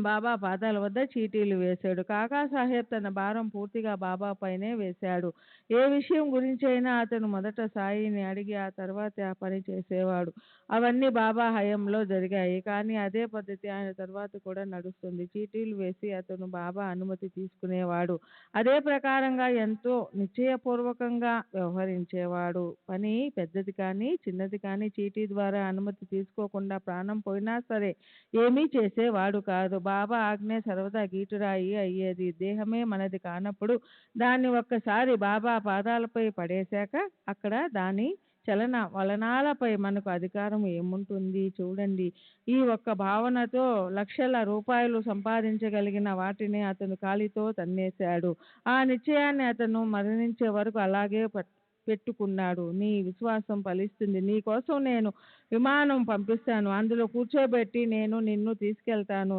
బాబా పాదాల వద్ద చీటీలు వేశాడు. కాకా సాహెబ్ తన భారం పూర్తిగా బాబా పైనే వేశాడు. ఏ విషయం గురించైనా అతను మొదట సాయిని అడిగి ఆ తర్వాత ఆ పని చేసేవాడు. అవన్నీ బాబా హయంలో జరిగాయి. కానీ అదే పద్ధతి ఆయన తర్వాత కూడా నడుస్తుంది. చీటీలు వేసి అతను బాబా అనుమతి తీసుకునేవాడు. అదే ప్రకారంగా ఎంతో నిశ్చయపూర్వకంగా వ్యవహరించేవాడు. పని పెద్దది కానీ చిన్నది కానీ చీటీ ద్వారా అనుమతి తీసుకోకుండా ప్రాణం పోయినా సరే ఏమీ చేసేవాడు కాదు. బాబా ఆజ్ఞ సర్వదా గీటురాయి అయ్యేది. దేహమే మనది కానప్పుడు దాన్ని ఒక్కసారి బాబా పాదాలపై పడేశాక అక్కడ దాని చలన వలనాలపై మనకు అధికారం ఏముంటుంది? చూడండి, ఈ ఒక్క భావనతో లక్షల రూపాయలు సంపాదించగలిగిన వాటిని అతను కాలితో తన్నేశాడు. ఆ నిశ్చయాన్ని అతను మరణించే వరకు అలాగే పెట్టుకున్నాడు. నీ విశ్వాసం ఫలిస్తుంది. నీ కోసం నేను విమానం పంపిస్తాను. అందులో కూర్చోబెట్టి నేను నిన్ను తీసుకెళ్తాను.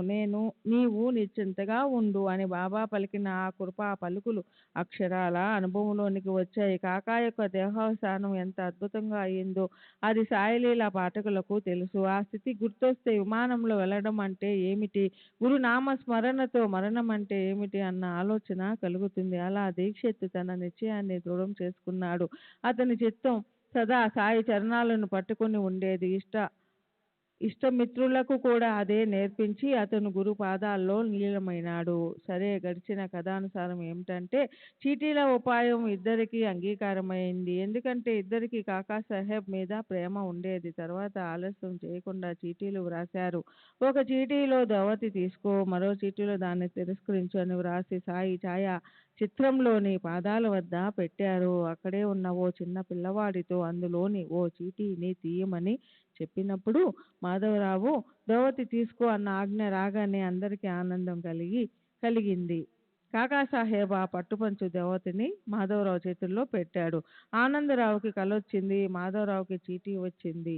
నీవు నిశ్చింతగా ఉండు అని బాబా పలికిన ఆ కృపా పలుకులు అక్షరాల అనుభవంలోనికి వచ్చాయి. కాకా యొక్క దేహావసానం ఎంత అద్భుతంగా అయిందో అది సాయిలీల పాఠకులకు తెలుసు. ఆ స్థితి గుర్తొస్తే విమానంలో వెళ్ళడం అంటే ఏమిటి, గురునామ స్మరణతో మరణం అంటే ఏమిటి అన్న ఆలోచన కలుగుతుంది. అలా దీక్షిత్ తన నిశ్చయాన్ని దృఢం చేసుకున్నాడు. అతని చిత్తం సదా సాయి చరణాలను పట్టుకుని ఉండేది. ఇష్టమిత్రులకు కూడా అదే నేర్పించి అతను గురు పాదాల్లో లీలమైనాడు. సరే, గడిచిన కథానుసారం ఏమిటంటే చీటీల ఉపాయం ఇద్దరికీ అంగీకారమైంది. ఎందుకంటే ఇద్దరికి కాకా సాహెబ్ మీద ప్రేమ ఉండేది. తర్వాత ఆలస్యం చేయకుండా చీటీలు వ్రాశారు. ఒక చీటీలో దవతి తీసుకో, మరో చీటీలో దాన్ని తిరస్కరించు అని వ్రాసి సాయి ఛాయ చిత్రంలోని పాదాల వద్ద పెట్టారు. అక్కడే ఉన్న ఓ చిన్న పిల్లవాడితో అందులోని ఓ చీటీని తీయమని చెప్పినప్పుడు మాధవరావు దోవతి తీసుకో అన్న ఆజ్ఞ రాగానే అందరికీ ఆనందం కలిగింది. కాకాసాహెబ్ ఆ పట్టుపంచు దేవతిని మాధవరావు చేతుల్లో పెట్టాడు. ఆనందరావుకి కలొచ్చింది. మాధవరావుకి చీటీ వచ్చింది.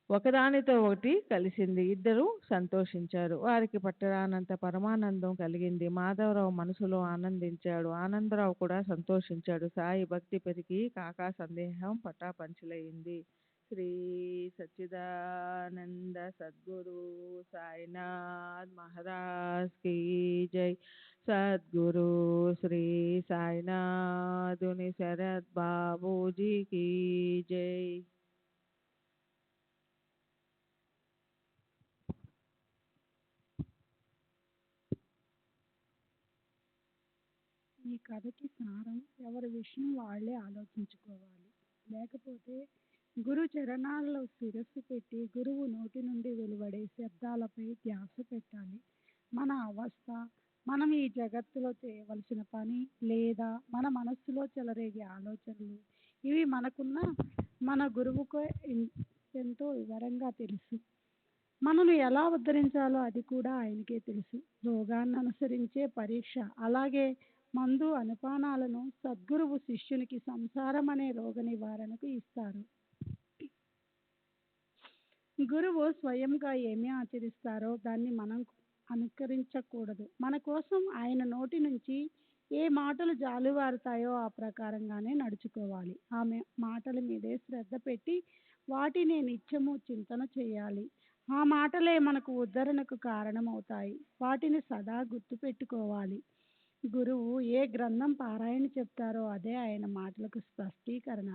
ఒకదానితో ఒకటి కలిసింది. ఇద్దరు సంతోషించారు. వారికి పట్టరానంత పరమానందం కలిగింది. మాధవరావు మనసులో ఆనందించాడు. ఆనందరావు కూడా సంతోషించాడు. సాయి భక్తి పెరిగి కాకా సందేహం పటాపంచలైంది. శ్రీ సచ్చిదానంద సద్గురు సాయినాథ్ మహారాజ్ కీ జై. సద్గురు శ్రీ సాయినాథుని శరత్ బాబూజీ కీ జై. ఈ కథకి సారం ఎవరి విషయం వాళ్ళే ఆలోచించుకోవాలి. లేకపోతే గురు చరణాల్లో శిరస్సు పెట్టి గురువు నోటి నుండి వెలువడే శబ్దాలపై ధ్యాస పెట్టాలి. మన అవస్థ, మనం ఈ జగత్తులో చేయవలసిన పని లేదా మన మనస్సులో చెలరేగే ఆలోచనలు ఇవి మన గురువుకు ఎంతో వివరంగా తెలుసు. మనను ఎలా ఉద్ధరించాలో అది కూడా ఆయనకే తెలుసు. రోగాన్ని అనుసరించే పరీక్ష, అలాగే మందు అనుపానాలను సద్గురువు శిష్యునికి సంసారం అనే రోగ నివారణకు ఇస్తారు. గురువు స్వయంగా ఏమి ఆచరిస్తారో దాన్ని మనం అనుకరించకూడదు. మన కోసం ఆయన నోటి నుంచి ఏ మాటలు జాలువారుతాయో ఆ ప్రకారంగానే నడుచుకోవాలి. ఆమె మాటల మీదే శ్రద్ధ పెట్టి వాటిని నిత్యము చింతన చేయాలి. ఆ మాటలే మనకు ఉద్ధరణకు కారణమవుతాయి. వాటిని సదా గుర్తుపెట్టుకోవాలి. గురువు ఏ గ్రంథం పారాయణ చెప్తారో అదే ఆయన మాటలకు స్పష్టీకరణ.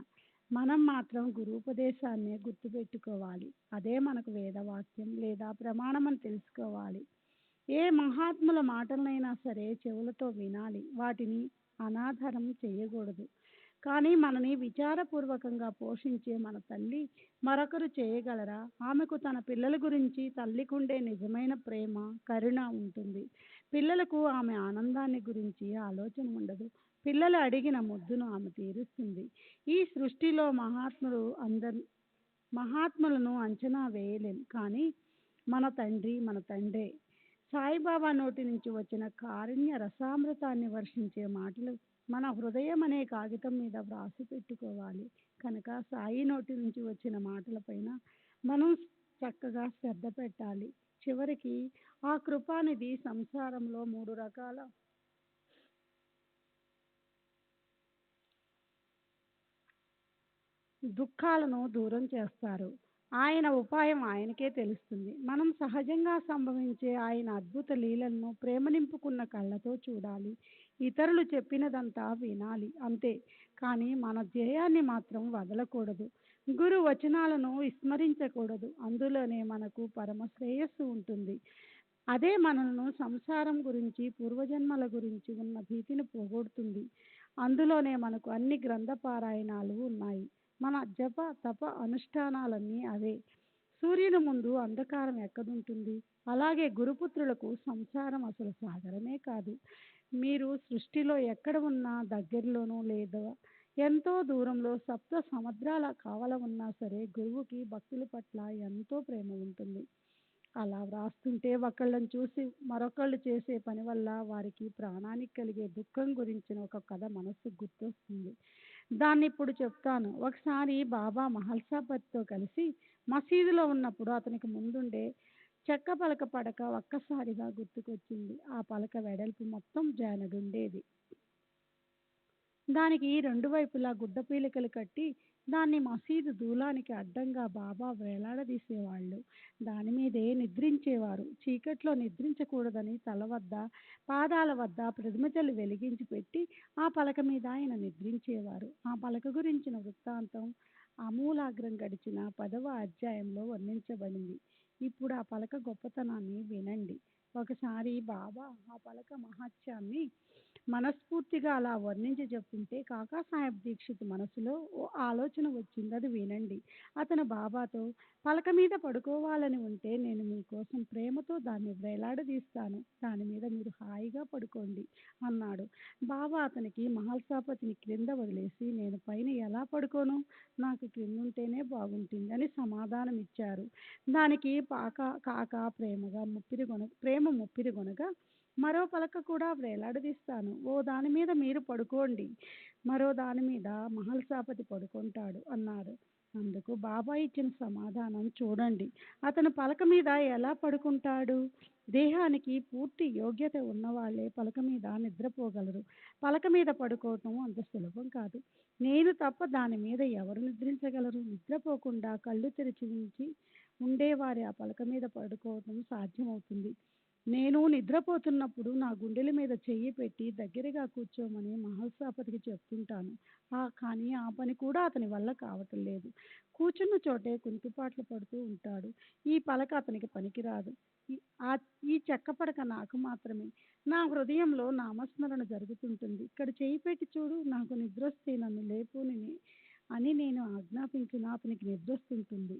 మనం మాత్రం గురూపదేశాన్ని గుర్తుపెట్టుకోవాలి. అదే మనకు వేదవాక్యం లేదా ప్రమాణమని తెలుసుకోవాలి. ఏ మహాత్ముల మాటలనైనా సరే చెవులతో వినాలి. వాటిని అనాదరం చేయకూడదు. కానీ మనని విచారపూర్వకంగా పోషించే మన తల్లి మరొకరు చేయగలరా? ఆమెకు తన పిల్లల గురించి తల్లికుండే నిజమైన ప్రేమ, కరుణ ఉంటుంది. పిల్లలకు ఆమె ఆనందాన్ని గురించి ఆలోచన ఉండదు. పిల్లలు అడిగిన ముద్దును ఆమె తీరుస్తుంది. ఈ సృష్టిలో మహాత్ములను అంచనా వేయలేం. కానీ మన తండ్రే. సాయిబాబా నోటి నుంచి వచ్చిన కారుణ్య రసామృతాన్ని వర్షించే మాటలు మన హృదయం అనే కాగితం మీద వ్రాసి పెట్టుకోవాలి. కనుక సాయి నోటి నుంచి వచ్చిన మాటలపైన మనం చక్కగా శ్రద్ధ పెట్టాలి. చివరికి ఆ కృపానిధి సంసారంలో 3 రకాల దుఃఖాలను దూరం చేస్తారు. ఆయన ఉపాయం ఆయనకే తెలుస్తుంది. మనం సహజంగా సంభవించే ఆయన అద్భుత లీలలను ప్రేమ నింపుకున్న కళ్ళతో చూడాలి. ఇతరులు చెప్పినదంతా వినాలి అంతే. కానీ మన ధ్యేయాన్ని మాత్రం వదలకూడదు. గురు వచనాలను విస్మరించకూడదు. అందులోనే మనకు పరమ శ్రేయస్సు ఉంటుంది. అదే మనల్ని సంసారం గురించి, పూర్వజన్మల గురించి ఉన్న భీతిని పోగొడుతుంది. అందులోనే మనకు అన్ని గ్రంథ పారాయణాలు ఉన్నాయి. మన జప తప అనుష్ఠానాలన్నీ అవే. సూర్యుని ముందు అంధకారం ఎక్కడుంటుంది? అలాగే గురుపుత్రులకు సంసారం అసలు సాగరమే కాదు. మీరు సృష్టిలో ఎక్కడ ఉన్నా, దగ్గరలోనూ లేదా ఎంతో దూరంలో సప్త సముద్రాల కావల ఉన్నా సరే గురువుకి భక్తుల పట్ల ఎంతో ప్రేమ ఉంటుంది. అలా వ్రాస్తుంటే ఒకళ్ళని చూసి మరొకళ్ళు చేసే పని వల్ల వారికి ప్రాణానికి కలిగే దుఃఖం గురించిన ఒక కథ మనస్సుకు గుర్తొస్తుంది. దాన్ని ఇప్పుడు చెప్తాను. ఒకసారి బాబా మహల్సాపతితో కలిసి మసీదులో ఉన్నప్పుడు అతనికి ముందుండే చెక్క పలక పడక ఒక్కసారిగా గుర్తుకొచ్చింది. ఆ పలక వెడల్పు మొత్తం జానగుండేది. దానికి రెండు వైపులా గుడ్డ పీలికలు కట్టి దాన్ని మసీదు దూలానికి అడ్డంగా బాబా వేలాడదీసేవాళ్ళు. దాని మీదే నిద్రించేవారు. చీకట్లో నిద్రించకూడదని తల వద్ద, పాదాల వద్ద ప్రతిమచలు వెలిగించి పెట్టి ఆ పలక మీద ఆయన నిద్రించేవారు. ఆ పలక గురించిన వృత్తాంతం ఆమూలాగ్రం గడిచిన 10వ అధ్యాయంలో వర్ణించబడింది. ఇప్పుడు ఆ పలక గొప్పతనాన్ని వినండి. ఒకసారి బాబా ఆ పలక మహత్యాన్ని మనస్ఫూర్తిగా అలా వర్ణించి చెప్తుంటే కాకాసాహెబ్ దీక్షిత్ మనసులో ఓ ఆలోచన వచ్చింది. అది వినండి. అతను బాబాతో, పలక మీద పడుకోవాలని ఉంటే నేను మీకోసం ప్రేమతో దాన్ని వేలాడదీస్తాను. దాని మీద మీరు హాయిగా పడుకోండి అన్నాడు. బాబా అతనికి మహల్సాపతిని క్రింద వదిలేసి, నేను పైన ఎలా పడుకోను? నాకు క్రిందుంటేనే బాగుంటుంది అని సమాధానం ఇచ్చారు. దానికి కాక ప్రేమ ముప్పిరిగొనగా, మరో పలక కూడా వేలాడదీస్తాను. ఓ దాని మీద మీరు పడుకోండి, మరో దాని మీద మహల్సాపతి పడుకుంటాడు అన్నాడు. అందుకు బాబా ఇచ్చిన సమాధానం చూడండి. అతను పలక మీద ఎలా పడుకుంటాడు? దేహానికి పూర్తి యోగ్యత ఉన్నవాళ్ళే పలక మీద నిద్రపోగలరు. పలక మీద పడుకోవటం అంత సులభం కాదు. నేను తప్ప దాని మీద ఎవరు నిద్రించగలరు? నిద్రపోకుండా కళ్ళు తెరిచి ఉంచి ఉండేవారి ఆ పలక మీద పడుకోవటం సాధ్యమవుతుంది. నేను నిద్రపోతున్నప్పుడు నా గుండెల మీద చెయ్యి పెట్టి దగ్గరగా కూర్చోమని మహల్సాపతికి చెప్తుంటాను. కానీ ఆ పని కూడా అతని వల్ల కావటం లేదు. కూర్చున్న చోటే కుంతుపాట్లు పడుతూ ఉంటాడు. ఈ పలక అతనికి పనికిరాదు. ఈ చెక్క పడక నాకు మాత్రమే. నా హృదయంలో నామస్మరణ జరుగుతుంటుంది. ఇక్కడ చెయ్యి పెట్టి చూడు, నాకు నిద్రొస్తే నన్ను లేపు అని నేను ఆజ్ఞాపించిన అతనికి నిద్రొస్తుంటుంది.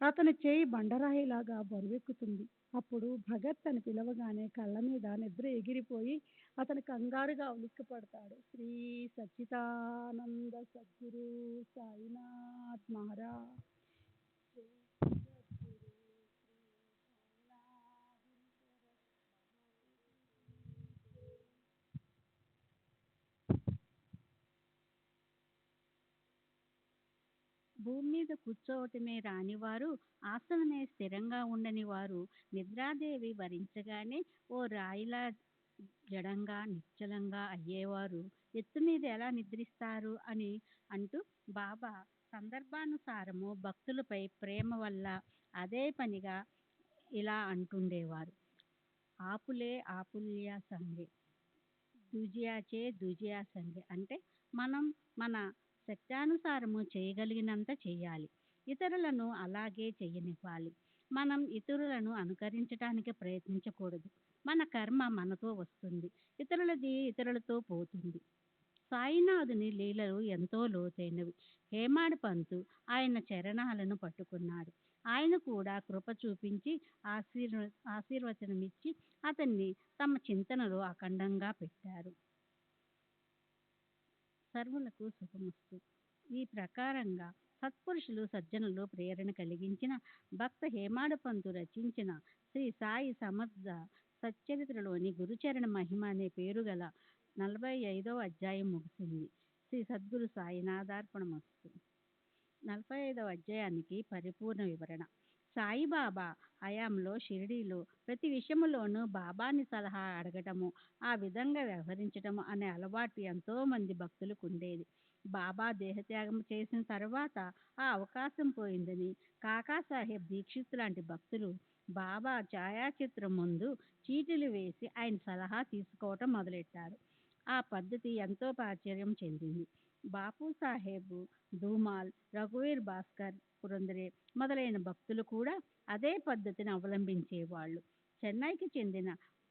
అతని చేయి బండరాయిలాగా బరువెక్కుతుంది. అప్పుడు భగత్ అని పిలవగానే కళ్ళ మీద నిద్ర ఎగిరిపోయి అతను కంగారుగా ఉలిక్కిపడతాడు. శ్రీ సచ్చిదానంద సద్గురు సాయినాథ్ మహారాజ్. భూమి మీద కూర్చోవటమే రానివారు, ఆసనమే స్థిరంగా ఉండని వారు నిద్రాదేవి వరించగానే ఓ రాయిలా జడంగా నిశ్చలంగా అయ్యేవారు ఎత్తు మీద ఎలా నిద్రిస్తారు అని అంటూ బాబా సందర్భానుసారము భక్తులపై ప్రేమ వల్ల అదే పనిగా ఇలా అంటుండేవారు. ఆపులే ఆపుల్యా సంగే, దుజియాచే దుజియా సంగే. అంటే మనం మన శక్తానుసారము చేయగలిగినంత చేయాలి, ఇతరులను అలాగే చేయనివ్వాలి. మనం ఇతరులను అనుకరించడానికి ప్రయత్నించకూడదు. మన కర్మ మనతో వస్తుంది, ఇతరులది ఇతరులతో పోతుంది. సాయినాథుని లీలలు ఎంతో లోతైనవి. హేమాడ్ పంతు ఆయన చరణాలను పట్టుకున్నాడు. ఆయన కూడా కృప చూపించి ఆశీర్వచనమిచ్చి అతన్ని తమ చింతనలో అఖండంగా పెట్టారు. సర్వులకు శుభమస్తు. ఈ ప్రకారంగా సత్పురుషులు సజ్జనులు ప్రేరణ కలిగించిన భక్త హేమాడ్ పంతు రచించిన శ్రీ సాయి సమర్థ సచ్చరిత్రలోని గురుచరణ మహిమ అనే పేరు గల 45వ అధ్యాయం ముగిసింది. శ్రీ సద్గురు సాయినాథార్పణమస్తు. 45వ అధ్యాయానికి పరిపూర్ణ వివరణ. సాయిబాబా హయాంలో షిరిడీలో ప్రతి విషయములోనూ బాబాని సలహా అడగటము, ఆ విధంగా వ్యవహరించటము అనే అలవాటు ఎంతో మంది భక్తులకు ఉండేది. బాబా దేహత్యాగం చేసిన తర్వాత ఆ అవకాశం పోయిందని కాకాసాహెబ్ దీక్షిత్ లాంటి భక్తులు బాబా ఛాయాచిత్రం ముందు చీటీలు వేసి ఆయన సలహా తీసుకోవటం మొదలెట్టారు. ఆ పద్ధతి ఎంతో ప్రాచుర్యం చెందింది. బాపు సాహెబ్, ధూమాల్, రఘువీర్ భాస్కర్, పురందరే మొదలైన భక్తులు కూడా అదే పద్ధతిని అవలంబించేవాళ్ళు. చెన్నైకి చెందిన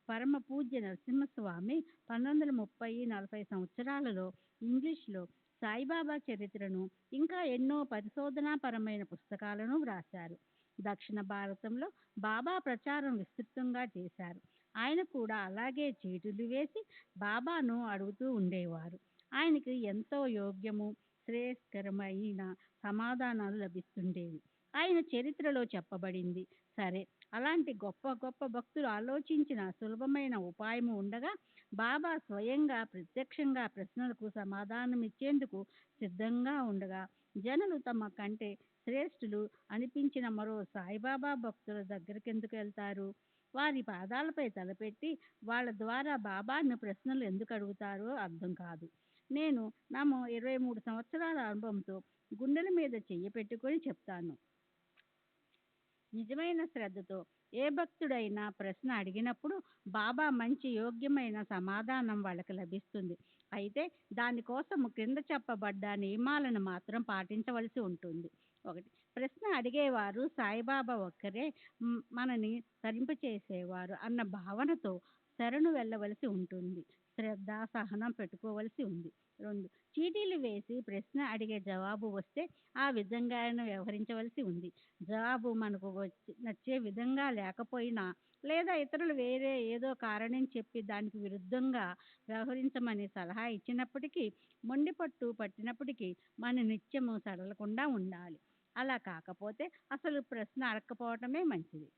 పరమ పూజ్య నరసింహస్వామి 1930-40 సంవత్సరాలలో ఇంగ్లీష్లో సాయిబాబా చరిత్రను ఇంకా ఎన్నో పరిశోధనాపరమైన పుస్తకాలను వ్రాశారు. దక్షిణ భారతంలో బాబా ప్రచారం విస్తృతంగా చేశారు. ఆయన కూడా అలాగే చీటీలు వేసి బాబాను అడుగుతూ ఉండేవారు. ఆయనకి ఎంతో యోగ్యము, శ్రేయస్కరమైన సమాధానాలు లభిస్తుండేవి. ఆయన చరిత్రలో చెప్పబడింది. సరే, అలాంటి గొప్ప గొప్ప భక్తులు ఆలోచించిన సులభమైన ఉపాయము ఉండగా బాబా స్వయంగా ప్రత్యక్షంగా ప్రశ్నలకు సమాధానమిచ్చేందుకు సిద్ధంగా ఉండగా జనులు తమ కంటే శ్రేష్ఠులు అనిపించిన మరో సాయిబాబా భక్తుల దగ్గరికి ఎందుకు వెళ్తారు? వారి పాదాలపై తలపెట్టి వాళ్ళ ద్వారా బాబాను ప్రశ్నలు ఎందుకు అడుగుతారో అర్థం కాదు. నేను నా 23 సంవత్సరాల అనుభవంతో గుండెల మీద చెయ్యి పెట్టుకొని చెప్తాను. నిజమైన శ్రద్ధతో ఏ భక్తుడైనా ప్రశ్న అడిగినప్పుడు బాబా మంచి యోగ్యమైన సమాధానం వాళ్ళకి లభిస్తుంది. అయితే దానికోసం క్రింద చెప్పబడ్డ నియమాలను మాత్రం పాటించవలసి ఉంటుంది. 1. ప్రశ్న అడిగేవారు సాయిబాబా ఒక్కరే మనని తరింపచేసేవారు అన్న భావనతో శరణు వెళ్ళవలసి ఉంటుంది. శ్రద్ధ, సహనం పెట్టుకోవలసి ఉంది. 2. చీటీలు వేసి ప్రశ్న అడిగే జవాబు వస్తే ఆ విధంగానే వ్యవహరించవలసి ఉంది. జవాబు మనకు నచ్చే విధంగా లేకపోయినా లేదా ఇతరులు వేరే ఏదో కారణం చెప్పి దానికి విరుద్ధంగా వ్యవహరించమని సలహా ఇచ్చినప్పటికీ, మొండిపట్టు పట్టినప్పటికీ మన నిత్యము సడలకుండా ఉండాలి. అలా కాకపోతే అసలు ప్రశ్న అడగకపోవటమే మంచిది.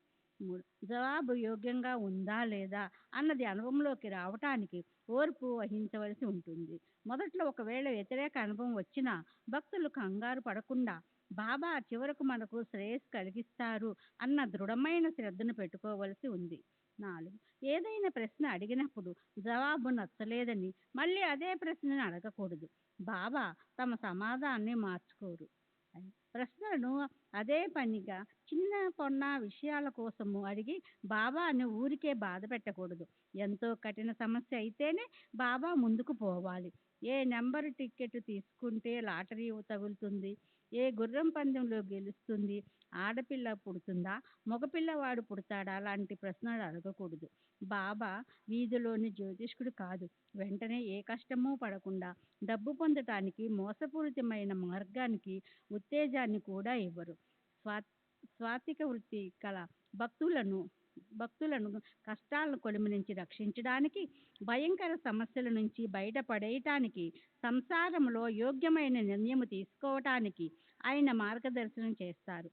3. జవాబు యోగ్యంగా ఉందా లేదా అన్నది అనుభవంలోకి రావటానికి ఓర్పు వహించవలసి ఉంటుంది. మొదట్లో ఒకవేళ వ్యతిరేక అనుభవం వచ్చినా భక్తులు కంగారు పడకుండా బాబా చివరకు మనకు శ్రేయస్సు కలిగిస్తారు అన్న దృఢమైన శ్రద్ధను పెట్టుకోవలసి ఉంది. 4. ఏదైనా ప్రశ్న అడిగినప్పుడు జవాబు నచ్చలేదని మళ్ళీ అదే ప్రశ్నను అడగకూడదు. బాబా తమ సమాధానాన్ని మార్చుకోరు. ప్రశ్నలను అదే పనిగా చిన్న పొన్న విషయాల కోసము అడిగి బాబాను ఊరికే బాధ పెట్టకూడదు. ఎంతో కఠిన సమస్య అయితేనే బాబా ముందుకు పోవాలి. ఏ నెంబరు టికెట్ తీసుకుంటే లాటరీ తగులుతుంది, ఏ గుర్రం పందెంలో గెలుస్తుంది, ఆడపిల్ల పుడుతుందా, మగపిల్లవాడు పుడతాడా లాంటి ప్రశ్నలు అడగకూడదు. బాబా వీధిలోని జ్యోతిష్కుడు కాదు. వెంటనే ఏ కష్టమూ పడకుండా డబ్బు పొందటానికి మోసపూరితమైన మార్గానికి ఉత్తేజాన్ని కూడా ఇవ్వరు. స్వాతిక వృత్తి కల భక్తులను కష్టాలను కొలిమి నుంచి రక్షించడానికి, భయంకర సమస్యల నుంచి బయటపడేయటానికి, సంసారంలో యోగ్యమైన నిర్ణయం తీసుకోవటానికి ఆయన మార్గదర్శనం చేస్తారు.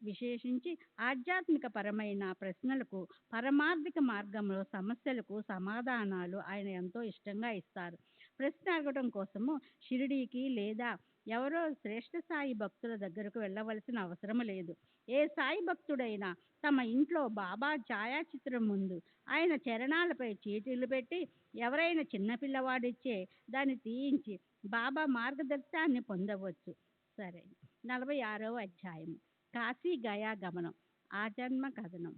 విశేషించి ఆధ్యాత్మిక పరమైన ప్రశ్నలకు, పరమార్థిక మార్గంలో సమస్యలకు సమాధానాలు ఆయన ఎంతో ఇష్టంగా ఇస్తారు. ప్రశ్న అడగటం కోసము షిరిడీకి లేదా ఎవరో శ్రేష్ఠ సాయి భక్తుల దగ్గరకు వెళ్ళవలసిన అవసరం లేదు. ఏ సాయి భక్తుడైనా తమ ఇంట్లో బాబా ఛాయాచిత్రం ముందు ఆయన చరణాలపై చీటీలు పెట్టి ఎవరైనా చిన్నపిల్లవాడిచ్చే దాన్ని తీయించి బాబా మార్గదర్శనాన్ని పొందవచ్చు. సరే, 46వ అధ్యాయం కాశీ గయా గమనం, ఆజన్మ కథనం.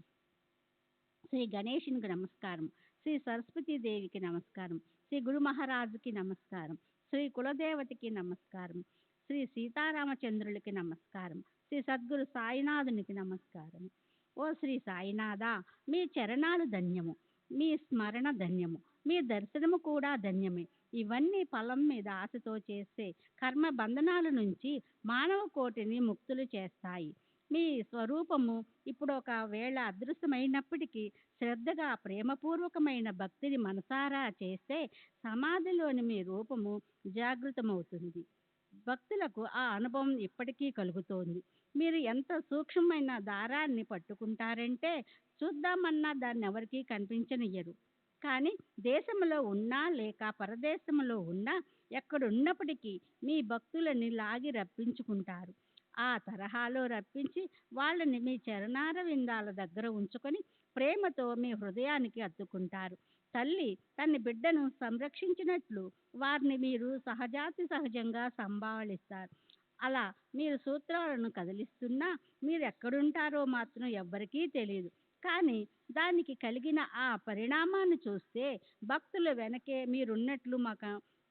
శ్రీ గణేశునికి నమస్కారం, శ్రీ సరస్వతీదేవికి నమస్కారం, శ్రీ గురు మహారాజుకి నమస్కారం, శ్రీ కులదేవతకి నమస్కారం, శ్రీ సీతారామచంద్రులకి నమస్కారం, శ్రీ సద్గురు సాయినాథునికి నమస్కారం. ఓ శ్రీ సాయినాథ, మీ చరణాలు ధన్యము, మీ స్మరణ ధన్యము, మీ దర్శనము కూడా ధన్యమే. ఇవన్నీ ఫలం మీద ఆశతో చేసే కర్మ బంధనాల నుంచి మానవ కోటిని ముక్తులు చేస్తాయి. మీ స్వరూపము ఇప్పుడు ఒకవేళ అదృశ్యమైనప్పటికీ శ్రద్ధగా ప్రేమపూర్వకమైన భక్తిని మనసారా చేస్తే సమాధిలోని మీ రూపము జాగృతమవుతుంది. భక్తులకు ఆ అనుభవం ఇప్పటికీ కలుగుతోంది. మీరు ఎంత సూక్ష్మమైన దారాన్ని పట్టుకుంటారంటే చూద్దామన్నా దాన్ని ఎవరికీ కనిపించనియ్యరు. కానీ దేశంలో ఉన్నా లేక పరదేశంలో ఉన్నా ఎక్కడున్నప్పటికీ మీ భక్తులని లాగి రప్పించుకుంటారు. ఆ తరహాలో రప్పించి వాళ్ళని మీ చరణార విందాల దగ్గర ఉంచుకొని ప్రేమతో మీ హృదయానికి అత్తుకుంటారు. తల్లి తన బిడ్డను సంరక్షించినట్లు వారిని మీరు సహజంగా సంభాళిస్తారు. అలా మీరు సూత్రాలను కదిలిస్తున్నా మీరు ఎక్కడుంటారో మాత్రం ఎవ్వరికీ తెలియదు. కానీ దానికి కలిగిన ఆ పరిణామాన్ని చూస్తే భక్తుల వెనకే మీరున్నట్లు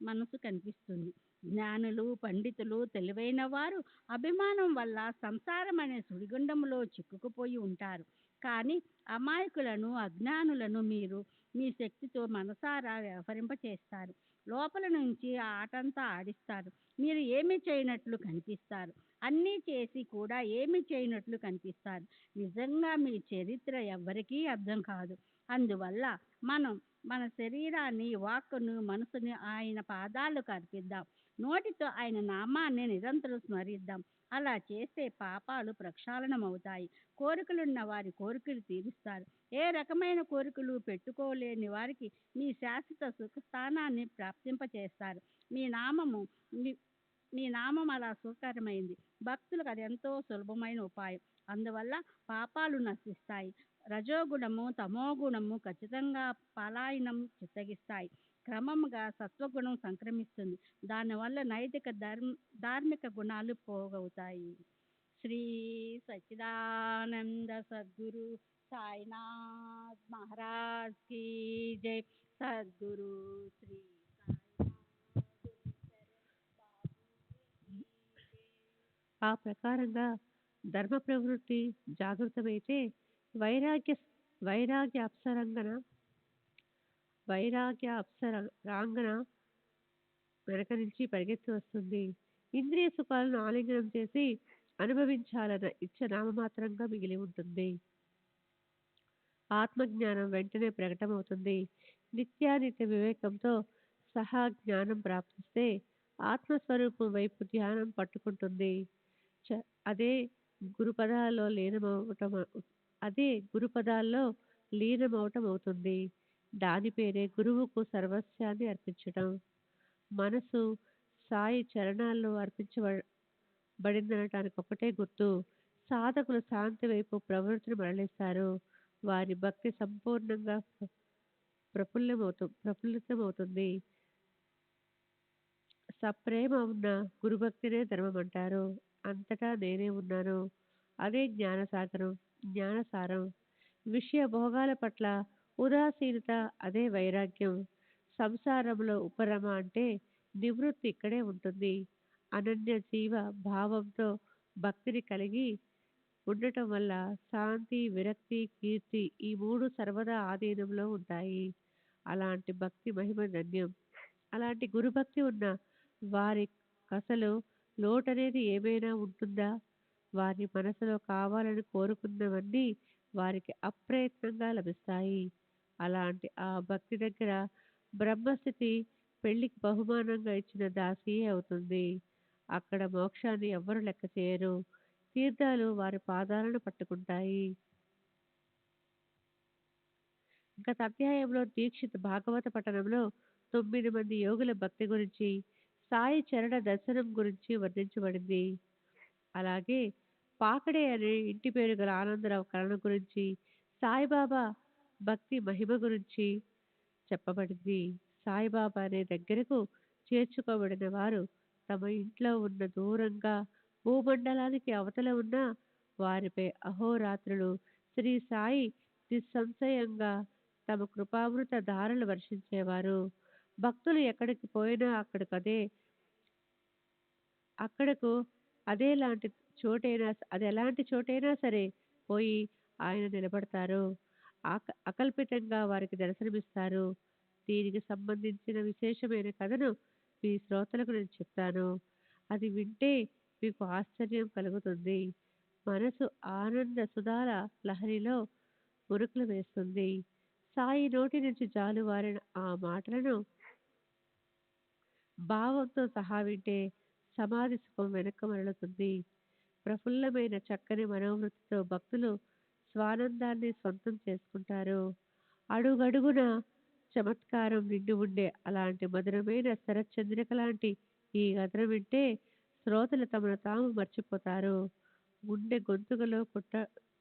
మనసు కనిపిస్తుంది. జ్ఞానులు, పండితులు, తెలివైన వారు అభిమానం వల్ల సంసారం అనే సుడిగుండంలో చిక్కుకుపోయి ఉంటారు. కానీ అమాయకులను, అజ్ఞానులను మీరు మీ శక్తితో మనసారా వ్యవహరింపచేస్తారు. లోపల నుంచి ఆ ఆటంతా ఆడిస్తారు. మీరు ఏమీ చేయనట్లు కనిపిస్తారు. అన్నీ చేసి కూడా ఏమీ చేయనట్లు కనిపిస్తారు. నిజంగా మీ చరిత్ర ఎవ్వరికీ అర్థం కాదు. అందువల్ల మనం మన శరీరాన్ని, వాక్కును, మనసుని ఆయన పాదాలకు అర్పిద్దాం. నోటితో ఆయన నామాన్ని నిరంతరం స్మరిద్దాం. అలా చేస్తే పాపాలు ప్రక్షాళనమవుతాయి. కోరికలున్న వారి కోరికలు తీరుస్తారు. ఏ రకమైన కోరికలు పెట్టుకోలేని వారికి మీ శాశ్వత సుఖస్థానాన్ని ప్రాప్తింపచేస్తారు. మీ నామము మీ మీ నామం అలా సుకరమైంది. భక్తులకు అది ఎంతో సులభమైన ఉపాయం. అందువల్ల పాపాలు నశిస్తాయి. రజోగుణము, తమోగుణము ఖచ్చితంగా పలాయనం చిత్తగిస్తాయి. క్రమంగా సత్వగుణం సంక్రమిస్తుంది. దానివల్ల ధార్మిక గుణాలు పోగవుతాయి. శ్రీ సచ్చిదానంద సద్గురు సాయినాథ్ మహారాజ్ కీ జై. సద్గురు శ్రీ ఆ ప్రకారంగా ధర్మ ప్రవృత్తి జాగృతమైతే వైరాగ్య వైరాగ్య అప్సరంగన వైరాగ్య అప్సరాంగన వెనక నుంచి పరిగెత్తి వస్తుంది. ఇంద్రియ సుఖాలను ఆలింగనం చేసి అనుభవించాలన్న ఇచ్చ నామమాత్రంగా మిగిలి ఉంటుంది. ఆత్మజ్ఞానం వెంటనే ప్రకటమవుతుంది. నిత్యానిత్య వివేకంతో సహా జ్ఞానం ప్రాప్తిస్తే ఆత్మస్వరూపం వైపు ధ్యానం పట్టుకుంటుంది. అదే గురుపదాల్లో లీనమవటం అవుతుంది. దాని పేరే గురువుకు సర్వస్వాన్ని అర్పించటం. మనసు సాయి చరణాల్లో అర్పించబడిందనటానికి ఒకటే గుర్తు. సాధకులు శాంతి వైపు ప్రవృత్తిని మరలిస్తారు. వారి భక్తి సంపూర్ణంగా ప్రఫుల్లితమవుతుంది. సప్రేమ ఉన్న గురుభక్తినే ధర్మం అంటారు. అంతటా నేనే ఉన్నాను. అదే జ్ఞానసారం. విషయ భోగాల పట్ల ఉదాసీనత అదే వైరాగ్యం. సంసారంలో ఉపరమ అంటే నివృత్తి ఇక్కడే ఉంటుంది. అనన్య జీవ భావంతో భక్తిని కలిగి ఉండటం వల్ల శాంతి, విరక్తి, కీర్తి ఈ మూడు సర్వదా ఆధీనంలో ఉంటాయి. అలాంటి భక్తి మహిమ ధన్యం. అలాంటి గురుభక్తి ఉన్న వారి అసలు లోటనేది ఏమైనా ఉంటుందా? వారి మనసులో కావాలని కోరుకున్నవన్నీ వారికి అప్రయత్నంగా లభిస్తాయి. అలాంటి ఆ భక్తి దగ్గర బ్రహ్మస్థితి పెళ్లికి బహుమానంగా ఇచ్చిన దాసియే అవుతుంది. అక్కడ మోక్షాన్ని ఎవ్వరు లెక్క చేయరు. తీర్థాలు వారి పాదాలను పట్టుకుంటాయి. గత అధ్యాయంలో దీక్షిత్ భాగవత పఠనంలో 9 మంది యోగుల భక్తి గురించి, సాయి చరణ దర్శనం గురించి వర్ణించబడింది. అలాగే పాకడే అనే ఇంటి పేరు గల ఆనందరావు కళను గురించి, సాయిబాబా భక్తి మహిమ గురించి చెప్పబడింది. సాయిబాబా అనే దగ్గరకు చేర్చుకోబడిన వారు తమ ఇంట్లో ఉన్న దూరంగా భూమండలానికి అవతల ఉన్న వారిపై అహోరాత్రులు శ్రీ సాయి నిస్సంశయంగా తమ కృపామృత ధారలు వర్షించేవారు. భక్తులు ఎక్కడికి పోయినా అక్కడకు అది ఎలాంటి చోటైనా సరే పోయి ఆయన నిలబడతారు. అకల్పితంగా వారికి దర్శనమిస్తారు. దీనికి సంబంధించిన విశేషమైన కథను మీ శ్రోతలకు నేను చెప్తాను. అది వింటే మీకు ఆశ్చర్యం కలుగుతుంది. మనసు ఆనంద సుధాల లహరిలో మురుకులు వేస్తుంది. సాయి నోటి నుంచి జాలువారిన ఆ మాటలను భావంతో సహా వింటే సమాధి సుఖం వెనక్కి మరలుతుంది. ప్రఫుల్లమైన చక్కని మనోవృత్తితో భక్తులు స్వానందాన్ని సొంతం చేసుకుంటారు. అడుగడుగున చమత్కారం నిండి ఉండే అలాంటి మధురమైన శరచంద్రిక లాంటి ఈ కథను వింటే శ్రోతలు తమను తాము మర్చిపోతారు. గుండె గొంతుకలో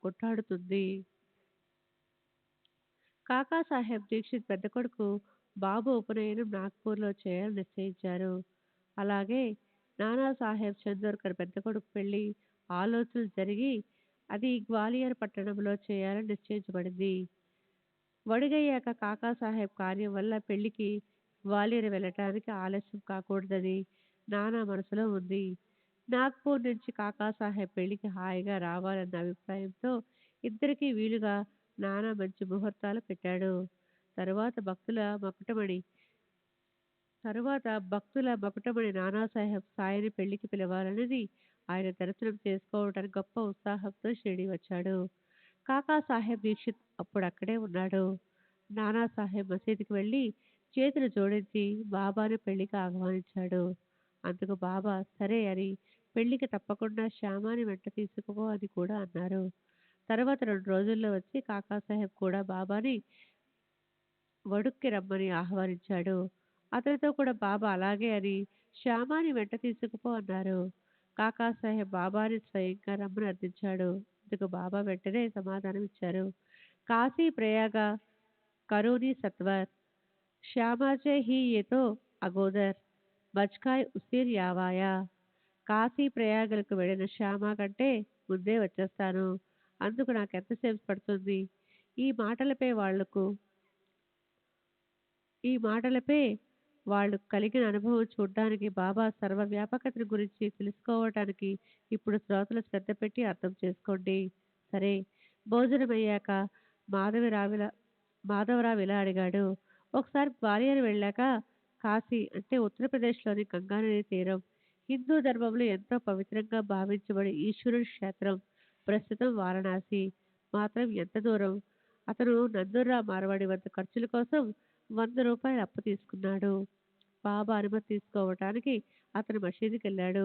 కొట్టాడుతుంది. కాకాసాహెబ్ దీక్షిత్ పెద్ద కొడుకు బాబు ఉపనయనం నాగ్పూర్లో చేయాలని నిశ్చయించారు. అలాగే నానాసాహెబ్ చందోర్కర్ పెద్ద కొడుకు పెళ్లి ఆలోచనలు జరిగి అది గ్వాలియర్ పట్టణంలో చేయాలని నిశ్చయించబడింది. వడిగయ్యాక కాకాసాహెబ్ కార్యం వల్ల పెళ్లికి గ్వాలియర్ వెళ్ళటానికి ఆలస్యం కాకూడదని నానా మనసులో ఉంది. నాగ్పూర్ నుంచి కాకాసాహెబ్ పెళ్లికి హాయిగా రావాలన్న అభిప్రాయంతో ఇద్దరికీ వీలుగా నానా మంచి ముహూర్తాలు పెట్టాడు. తరువాత భక్తుల మకుటమణి నానాసాహెబ్ సాయిని పెళ్లికి పిలవాలన్నది ఆయన దర్శనం చేసుకోవడానికి గొప్ప ఉత్సాహంతో షిరిడి వచ్చాడు. కాకాసాహెబ్ దీక్షిత్ అప్పుడు అక్కడే ఉన్నాడు. నానాసాహెబ్ మసీదుకి వెళ్ళి చేతులు జోడించి బాబాను పెళ్లికి ఆహ్వానించాడు. అందుకు బాబా సరే అని పెళ్లికి తప్పకుండా శ్యామాని వెంట తీసుకుపో అని కూడా అన్నారు. తర్వాత 2 రోజుల్లో వచ్చి కాకాసాహెబ్ కూడా బాబాని వడుక్కి రమ్మని ఆహ్వానించాడు. అతనితో కూడా బాబా అలాగే అని శ్యామాని వెంట తీసుకుపో అన్నారు. కాకాసాహెబ్ బాబాని స్వయంగా రమ్మని అర్థించాడు. అందుకు బాబా వెంటనే సమాధానం ఇచ్చారు. కాశీ ప్రయాగ కరోని సత్వర్ శ్యామాచే హీ ఏతో అగోదర్ బజ్కాయ్ ఉసిర్ యావాయా. కాశీ ప్రయాగలకు వెళ్ళిన శ్యామ కంటే ముందే వచ్చేస్తాను. అందుకు నాకు ఎంతసేపు పడుతుంది? ఈ మాటలపై వాళ్ళు కలిగిన అనుభవం చూడడానికి, బాబా సర్వవ్యాపకతను గురించి తెలుసుకోవటానికి ఇప్పుడు శ్రోతలు శ్రద్ధ పెట్టి అర్థం చేసుకోండి. సరే, భోజనమయ్యాక మాధవరావు ఇలా అడిగాడు. ఒకసారి గ్వాలియర్ వెళ్ళాక కాశీ అంటే ఉత్తరప్రదేశ్లోని గంగానది తీరం, హిందూ ధర్మంలో ఎంతో పవిత్రంగా భావించబడే ఈశ్వరుడి క్షేత్రం, ప్రస్తుతం వారణాసి మాత్రం ఎంత దూరం? అతను నందూర్రావు మార్వాడి వద్ద ఖర్చుల కోసం 100 రూపాయలు అప్పు తీసుకున్నాడు. బాబా అనుమతి తీసుకోవటానికి అతను మసీదుకి వెళ్ళాడు.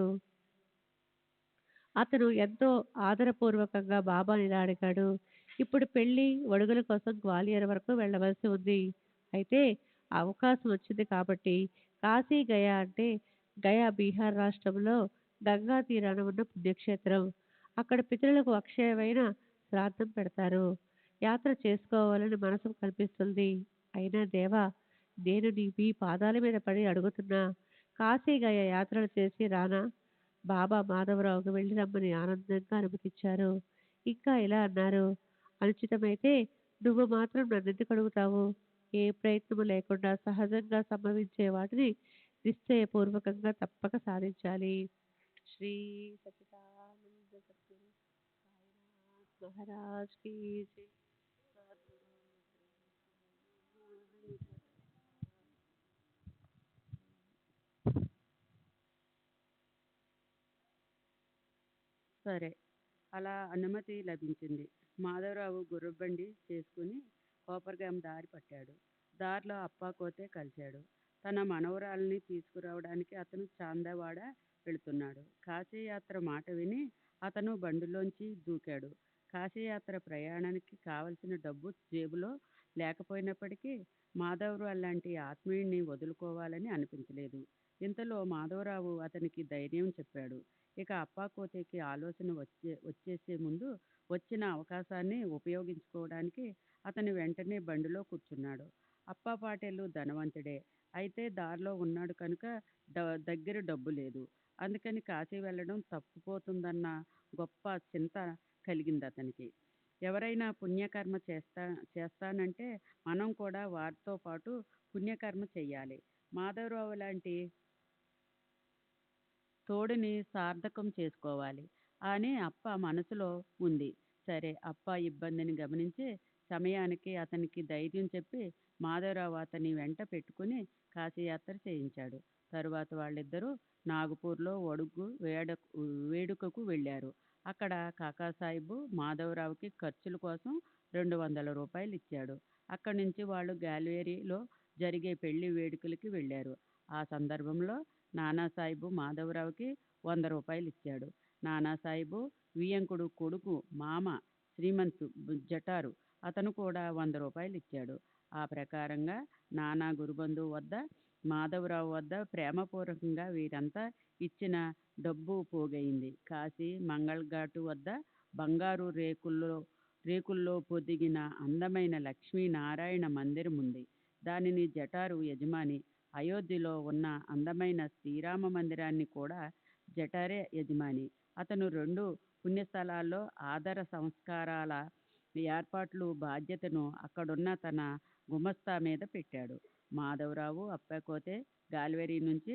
అతను ఎంతో ఆదరపూర్వకంగా బాబాని ఇలా అడిగాడు. ఇప్పుడు పెళ్లి వడుగుల కోసం గ్వాలియర్ వరకు వెళ్ళవలసి ఉంది. అయితే అవకాశం వచ్చింది కాబట్టి కాశీ గయా అంటే గయా బీహార్ రాష్ట్రంలో గంగా తీరాన ఉన్న పుణ్యక్షేత్రం. అక్కడ పితరులకు అక్షయమైన శ్రాద్ధం పెడతారు. యాత్ర చేసుకోవాలని మనసుకు కనిపిస్తుంది. అయినా దేవా, నేను మీ పాదాల మీద పడి అడుగుతున్నా, కాశీ గయ యాత్రలు చేసి రానా? బాబా మాధవరావుకు వెళ్ళి రమ్మని ఆనందంగా అనుమతించారు. ఇంకా ఇలా అన్నారు. అనుచితమైతే నువ్వు మాత్రం నన్నెందుకు అడుగుతావు? ఏ ప్రయత్నము లేకుండా సహజంగా సంభవించే వాటిని నిశ్చయపూర్వకంగా తప్పక సాధించాలి. శ్రీ సచిదానంద సద్గురు సాయినాథ్ మహారాజ్ కీ జై. సరే, అలా అనుమతి లభించింది. మాధవరావు గుర్రబండి చేసుకుని కోపర్గాం దారి పట్టాడు. దారిలో అప్పాకోతే కలిశాడు. తన మనవరాల్ని తీసుకురావడానికి అతను చాందవాడ వెళుతున్నాడు. కాశీయాత్ర మాట విని అతను బండిలోంచి దూకాడు. కాశీయాత్ర ప్రయాణానికి కావలసిన డబ్బు జేబులో లేకపోయినప్పటికీ మాధవరావు లాంటి ఆత్మీయుణ్ణి వదులుకోవాలని అనిపించలేదు. ఇంతలో మాధవరావు అతనికి ధైర్యం చెప్పాడు. ఇక అప్పాకోతేకి ఆలోచన వచ్చేసే ముందు వచ్చిన అవకాశాన్ని ఉపయోగించుకోవడానికి అతను వెంటనే బండిలో కూర్చున్నాడు. అప్పా పాటేలు ధనవంతుడే. అయితే దారిలో ఉన్నాడు కనుక దగ్గర డబ్బు లేదు. అందుకని కాశీ వెళ్ళడం తప్పుపోతుందన్న గొప్ప చింత కలిగింది అతనికి. ఎవరైనా పుణ్యకర్మ చేస్తానంటే మనం కూడా వారితో పాటు పుణ్యకర్మ చెయ్యాలి. మాధవరావు లాంటి తోడుని సార్థకం చేసుకోవాలి అని అప్ప మనసులో ఉంది. సరే, అప్ప ఇబ్బందిని గమనించి సమయానికి అతనికి ధైర్యం చెప్పి మాధవరావు అతని వెంట పెట్టుకుని కాశీయాత్ర చేయించాడు. తరువాత వాళ్ళిద్దరూ నాగపూర్లో ఒడుగు వేడుకకు వెళ్ళారు. అక్కడ కాకాసాహెబ్ మాధవరావుకి ఖర్చుల కోసం 200 రూపాయలు ఇచ్చాడు. అక్కడి నుంచి వాళ్ళు గ్వాలియర్లో జరిగే పెళ్లి వేడుకలకి వెళ్ళారు. ఆ సందర్భంలో నానాసాహెబ్ మాధవరావుకి 100 రూపాయలు ఇచ్చాడు. నానాసాహెబ్ వియ్యంకుడు కొడుకు మామ శ్రీమంత్ జటారు, అతను కూడా 100 రూపాయలు ఇచ్చాడు. ఆ ప్రకారంగా నానా గురుబంధు వద్ద, మాధవరావు వద్ద ప్రేమపూర్వకంగా వీరంతా ఇచ్చిన డబ్బు పోగయింది. కాశీ మంగళఘాటు వద్ద బంగారు రేకుల్లో రేకుల్లో పొదిగిన అందమైన లక్ష్మీనారాయణ మందిరం ఉంది. దానిని జటారు యజమాని. అయోధ్యలో ఉన్న అందమైన శ్రీరామ మందిరాన్ని కూడా జటారే యజమాని. అతను 2 పుణ్యస్థలాల్లో ఆదర సంస్కారాల ఏర్పాట్లు బాధ్యతను అక్కడున్న తన గుమస్తా మీద పెట్టాడు. మాధవరావు, అప్పాకోతే గాల్వేరి నుంచి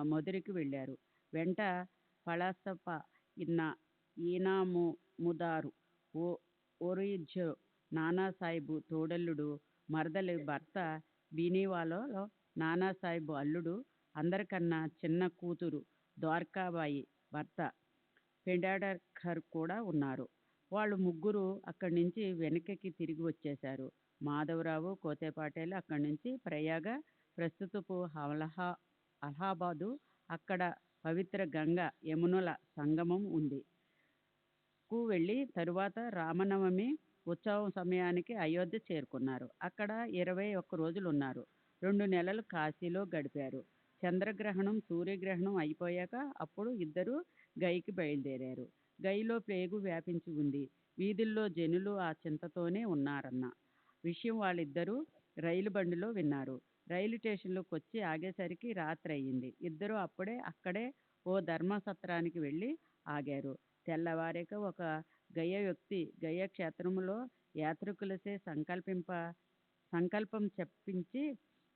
మధురికి వెళ్ళారు. వెంట పళాసప్ప, ఈనాముదారు, ఓరిజో, నానాసాహెబు తోడల్లుడు, మరదలి భర్త, బీనీవాలలో నానాసాహెబు అల్లుడు, అందరికన్నా చిన్న కూతురు ద్వారకాబాయి భర్త పెండాడకర్ కూడా ఉన్నారు. వాళ్ళు ముగ్గురు అక్కడి నుంచి వెనక్కి తిరిగి వచ్చేశారు. మాధవరావు, కోతే పాటేల్ అక్కడి నుంచి ప్రయాగ, ప్రస్తుతపు అలహాబాదు, అక్కడ పవిత్ర గంగ యమునుల సంగమం ఉంది కు వెళ్ళి తరువాత రామనవమి ఉత్సవం సమయానికి అయోధ్య చేరుకున్నారు. అక్కడ 21 రోజులు ఉన్నారు. 2 నెలలు కాశీలో గడిపారు. చంద్రగ్రహణం, సూర్యగ్రహణం అయిపోయాక అప్పుడు ఇద్దరు గైకి బయలుదేరారు. గైలో ప్లేగు వ్యాపించి ఉంది. వీధుల్లో జనులు ఆ చింతతోనే ఉన్నారన్న విషయం వాళ్ళిద్దరూ రైలు బండిలో విన్నారు. రైలు స్టేషన్లోకి వచ్చి ఆగేసరికి రాత్రి అయ్యింది. ఇద్దరూ అక్కడే ఓ ధర్మసత్రానికి వెళ్ళి ఆగారు. తెల్లవారాక ఒక గయ వ్యక్తి గయ క్షేత్రంలో యాత్రికులచే సంకల్పం చెప్పించి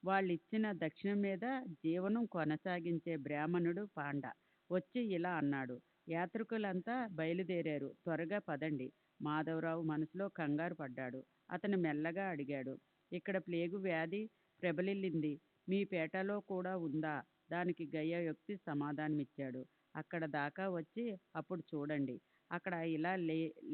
వాళ్ళిచ్చిన దక్షిణ మీద జీవనం కొనసాగించే బ్రాహ్మణుడు పాండ వచ్చి ఇలా అన్నాడు: యాత్రికులంతా బయలుదేరారు, త్వరగా పదండి. మాధవరావు మనసులో కంగారు పడ్డాడు. అతను మెల్లగా అడిగాడు: ఇక్కడ ప్లేగు వ్యాధి ప్రబలిల్లింది, మీ పేటలో కూడా ఉందా? దానికి గయ వ్యక్తి సమాధానమిచ్చాడు: అక్కడ దాకా వచ్చి అప్పుడు చూడండి, అక్కడ ఇలా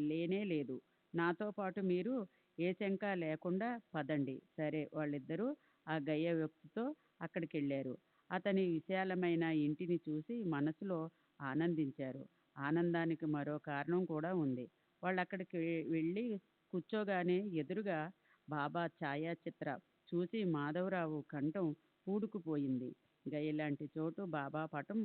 లేనే లేదు. నాతో పాటు మీరు ఏ శంక లేకుండా పదండి. సరే, వాళ్ళిద్దరూ ఆ గయ వ్యక్తితో అక్కడికి వెళ్ళారు. అతని విశాలమైన ఇంటిని చూసి మనసులో ఆనందించారు. ఆనందానికి మరో కారణం కూడా ఉంది. వాళ్ళు అక్కడికి వెళ్ళి కూర్చోగానే ఎదురుగా బాబా ఛాయాచిత్ర చూసి మాధవరావు కంఠం పూడుకుపోయింది. గయలాంటి చోటు బాబా పటం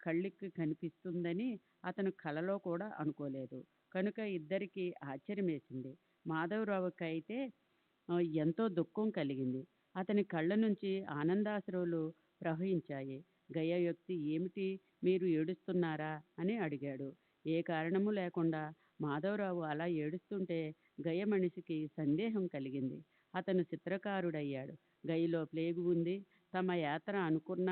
కళ్ళకి కనిపిస్తుందని అతను కలలో కూడా అనుకోలేదు. కనుక ఇద్దరికీ ఆశ్చర్యమేసింది. మాధవరావుకి అయితే ఎంతో దుఃఖం కలిగింది. అతని కళ్ళ నుంచి ఆనందాశ్రువులు ప్రవహించాయి. గయ వ్యక్తి: ఏమిటి, మీరు ఏడుస్తున్నారా అని అడిగాడు. ఏ కారణము లేకుండా మాధవరావు అలా ఏడుస్తుంటే గయ మనిషికి సందేహం కలిగింది. అతను చిత్రకారుడయ్యాడు. గయలో ప్లేగు ఉంది. తమ యాత్ర అనుకున్న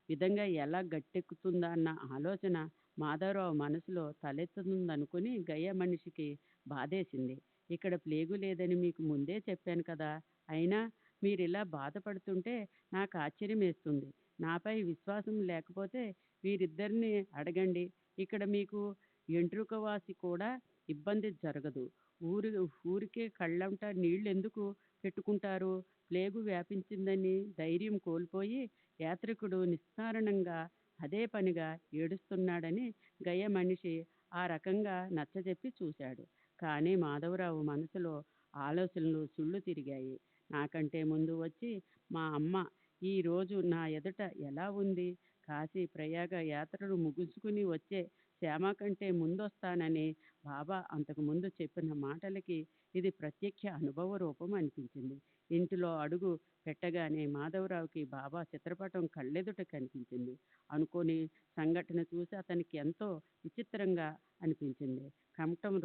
విధంగా ఎలా గట్టెక్కుతుందా అన్న ఆలోచన మాధవరావు మనసులో తలెత్తుతుందనుకుని గయ మనిషికి బాధేసింది. ఇక్కడ ప్లేగు లేదని మీకు ముందే చెప్పాను కదా, అయినా మీరిలా బాధపడుతుంటే నాకు ఆశ్చర్యం వేస్తుంది. నాపై విశ్వాసం లేకపోతే వీరిద్దరిని అడగండి. ఇక్కడ మీకు ఎంట్రుకవాసి కూడా ఇబ్బంది జరగదు. ఊరికే కళ్ళంట నీళ్లు ఎందుకు పెట్టుకుంటారు? ప్లేగు వ్యాపించిందని ధైర్యం కోల్పోయి యాత్రికుడు నిస్కారణంగా అదే పనిగా ఏడుస్తున్నాడని గయ మనిషి ఆ రకంగా నచ్చజెప్పి చూశాడు. కానీ మాధవరావు మనసులో ఆలోచనలు సుళ్ళు తిరిగాయి. నాకంటే ముందు వచ్చి మా అమ్మ ఈరోజు నా ఎదుట ఎలా ఉంది? కాశీ ప్రయాగ యాత్రలు ముగించుకుని వచ్చే శ్యామ కంటే ముందొస్తానని బాబా అంతకుముందు చెప్పిన మాటలకి ఇది ప్రత్యక్ష అనుభవ రూపం అనిపించింది. ఇంటిలో అడుగు పెట్టగానే మాధవరావుకి బాబా చిత్రపటం కళ్ళెదుట కనిపించింది. అనుకోని సంఘటన చూసి అతనికి ఎంతో విచిత్రంగా అనిపించింది. కంఠం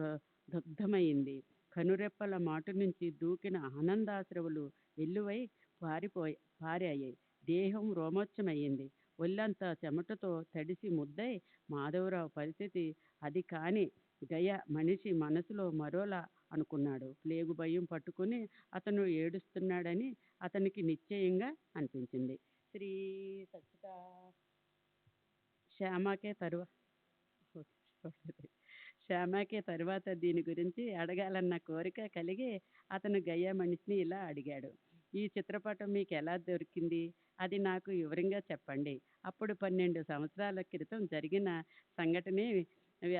దగ్ధమైంది. కనురెప్పల మాటు నుంచి దూకిన ఆనందాశ్రవులు వెల్లువై పారాయి. దేహం రోమోచ్చమయ్యింది. ఒళ్ళంతా చెమటతో తడిసి ముద్దై మాధవరావు పరిస్థితి అది కాని గయ మనిషి మనసులో మరోలా అనుకున్నాడు. ప్లేగు భయం పట్టుకుని అతను ఏడుస్తున్నాడని అతనికి నిశ్చయంగా అనిపించింది. శ్రీ సచ్చిదా శ్యామకే తరువాత దీని గురించి అడగాలన్న కోరిక కలిగి అతను గయ మనిషిని ఇలా అడిగాడు: ఈ చిత్రపటం మీకు ఎలా దొరికింది? అది నాకు వివరంగా చెప్పండి. అప్పుడు 12 సంవత్సరాల క్రితం జరిగిన సంఘటనే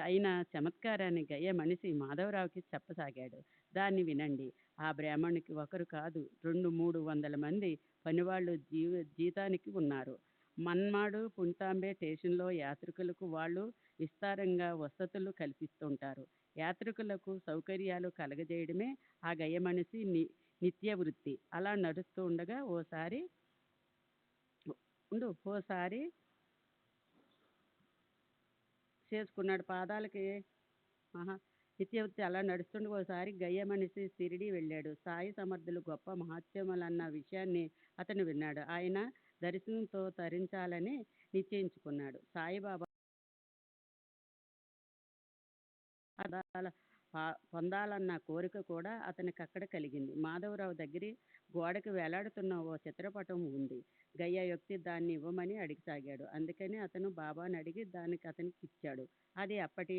అయిన చమత్కారాన్ని గయ మనిషి మాధవరావుకి చెప్పసాగాడు. దాన్ని వినండి. ఆ బ్రాహ్మణునికి ఒకరు కాదు 200-300 మంది పనివాళ్ళు జీతానికి ఉన్నారు. మన్మాడు పుంతాంబే స్టేషన్లో యాత్రికులకు వాళ్ళు విస్తారంగా వసతులు కల్పిస్తుంటారు. యాత్రికులకు సౌకర్యాలు కలగజేయడమే ఆ గయ్య మనిషి నిత్య వృత్తి. అలా నడుస్తూ ఉండగా ఓసారి చేసుకున్నాడు పాదాలకి నిత్యవృత్తి అలా నడుస్తుండగా ఒకసారి గయ్య మనిషి షిరిడి వెళ్ళాడు. సాయి సమర్థులు గొప్ప మహత్యములన్న విషయాన్ని అతను విన్నాడు. ఆయన దర్శనంతో తరించాలని నిశ్చయించుకున్నాడు. సాయిబాబా పొందాలన్న కోరిక కూడా అతనికి అక్కడ కలిగింది. మాధవరావు దగ్గర గోడకి వేలాడుతున్న ఓ చిత్రపటం ఉంది. గయ్య వ్యక్తి దాన్ని ఇవ్వమని అడిగిసాగాడు. అందుకని అతను బాబాని అడిగి దానికి అతనికి ఇచ్చాడు. అది అప్పటి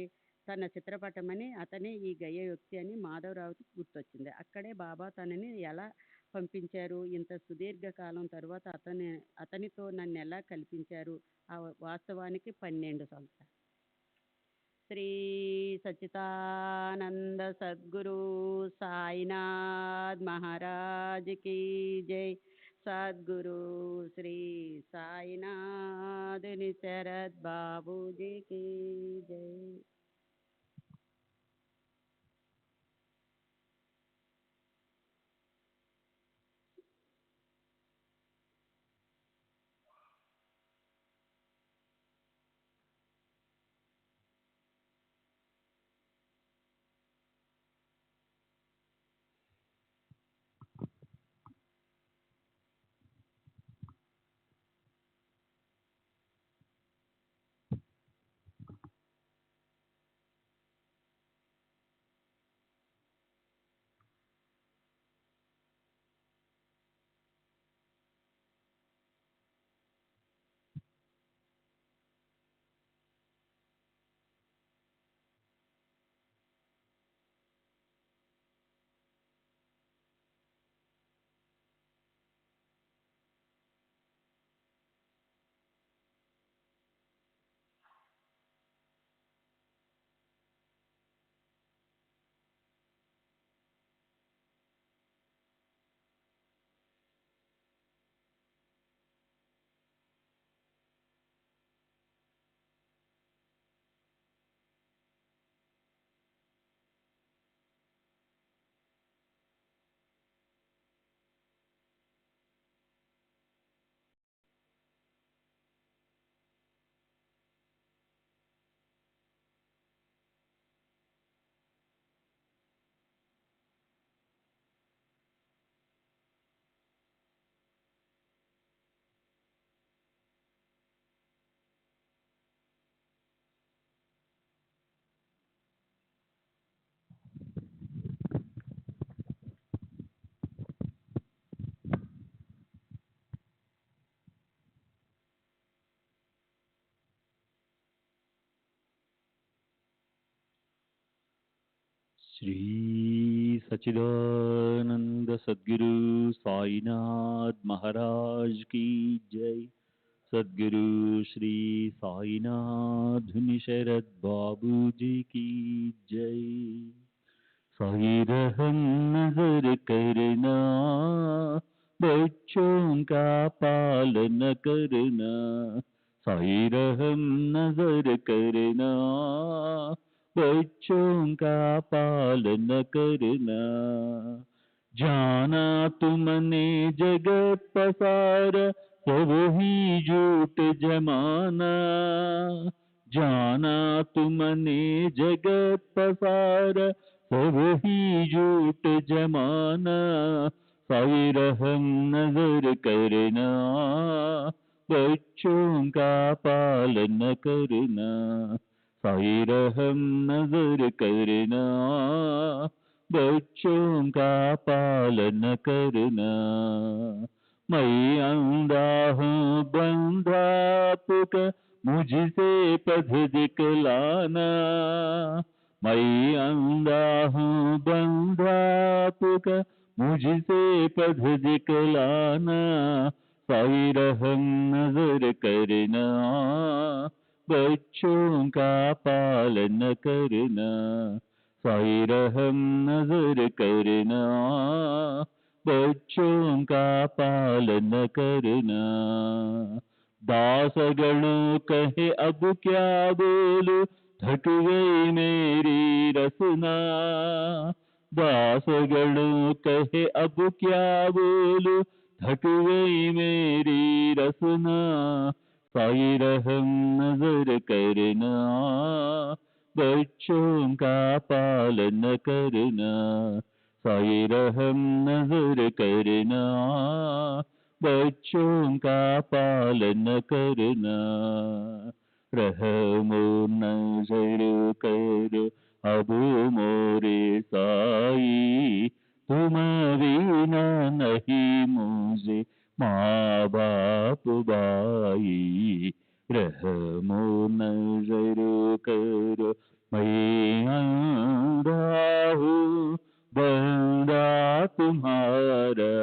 తన చిత్రపటమని, అతనే ఈ గయ్య వ్యక్తి అని మాధవరావుకి గుర్తొచ్చింది. అక్కడే బాబా తనని ఎలా పంపించారు, ఇంత సుదీర్ఘకాలం తర్వాత అతనితో నన్ను ఎలా కల్పించారు, ఆ వాస్తవానికి 12 సంవత్సరాలు. శ్రీ సచ్చిదానంద సద్గురు సాయినాథ్ మహారాజ్ की जय. सद्गुरु श्री साईनाथ निशरद बाबू जी की जय. श्री सच्चिदानंद सद्गुरु साईनाथ महाराज की जय. सद्गुरु श्री साईनाथ निशरद बाबू जी की जय. साई रहम नजर करना, बच्चों का पालन करना. साई रहम नजर करना, बच्चों का पालन करना. जाना तुमने जगत पसार, सब ही झूठ जमाना. जाना तुमने जगत पसार, सब ही झूठ जमाना. साई रहम नजर करना, बच्चों का पालन करना. साई रहम नजर करना, बच्चों का पालन करना. मैं अंधा हूँ बंधा पुक, मुझसे पथ दिखलाना. मैं अंधा हूँ बंधा पुक, मुझसे पथ दिखलाना. साई रहम नजर करना, बच्चों का पालन करना. साई रहम नजर करना, बच्चों का पालन करना. दासगणों कहे अब क्या बोलूं, थक गई मेरी रसना। दासगणों कहे अब क्या बोलूं, थक गई मेरी रसना। साई रहम नजर करना, बच्चों का पालन करना। साई रहम नजर करना, बच्चों का पालन करना। रहमो नजर करो अब मोरे साई, तुम बिना नहीं मुझे माँ बाप भाई। रहमो नजर करो मैं अंधा हूँ बंदा तुम्हारा,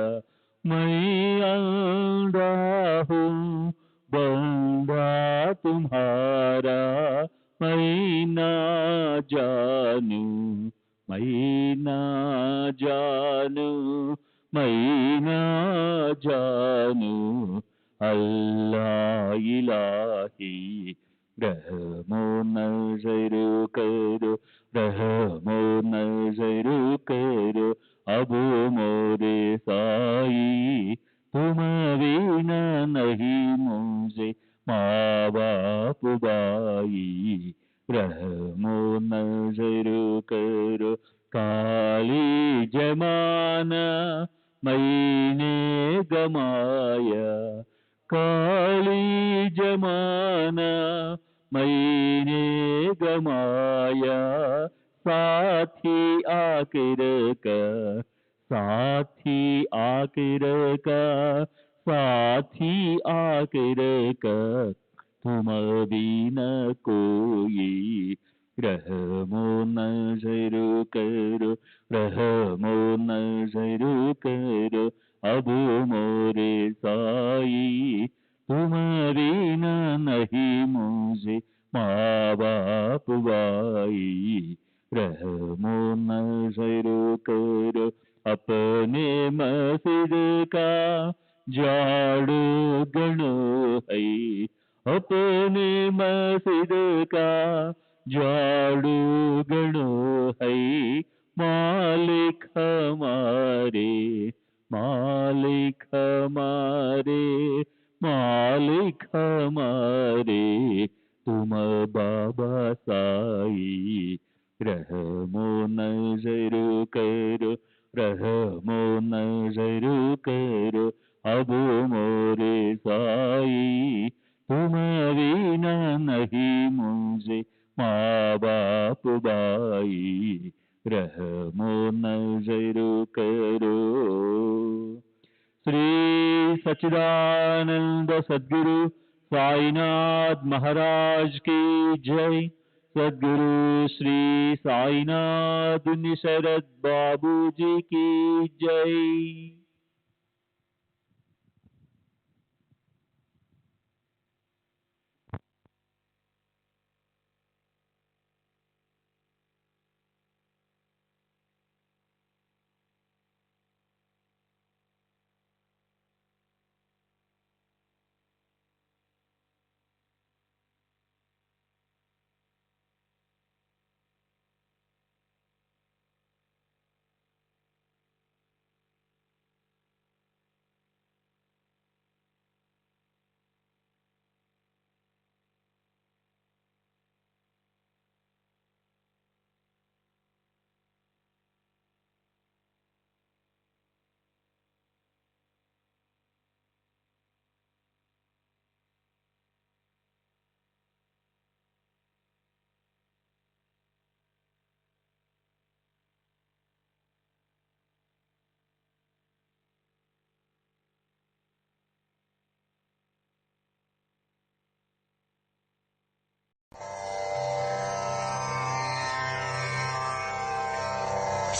मैं अंधा हूँ बंदा तुम्हारा। मैं ना जानू, मैं ना जानू, मैं ना जानू अल्लाह इलाही। रहमो नजर करो, रहमो नजर करो अब मोरे साई, तुम बिना नहीं मुझे माँ बाप भाई। रहमो नजर करो काली जमाना मैंने गमाया, काली जमाना मैंने गमाया। साथी आखिर का, साथी आखिर का, साथी आखिर का तुम बिना कोई। रहमो नजर करो, रहमो नजर करो अब मोरे साई, तुम बिना नहीं मुझे माँ बाप भाई। रहमो नजर करो अपने मस्जिद का झाड़ू गणो है, अपने मस्जिद का झाड़ू गणो है। मालिक हमारे, मालिक हमारे, मालिक हमारे तुम बाबा साई। रहमो नजर करो, रहमो नजर करो अब मोरे साई, तुम बिना नहीं मुझे माँ बाप भाई। रहमो नजर करो। श्री सच्चिदानंद सद्गुरु साईनाथ महाराज की जय। सद्गुरु श्री साईनाथ निशरद बाबू जी की जय।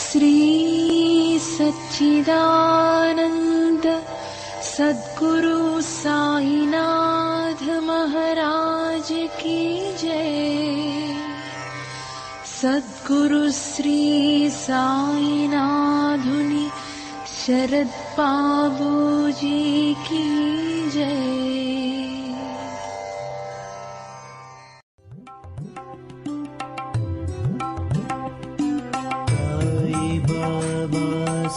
श्री सच्चिदानंद सद्गुरु साईनाथ महाराज की जय। सद्गुरु श्री साईनाथुनि शरद बाबू जी की जय।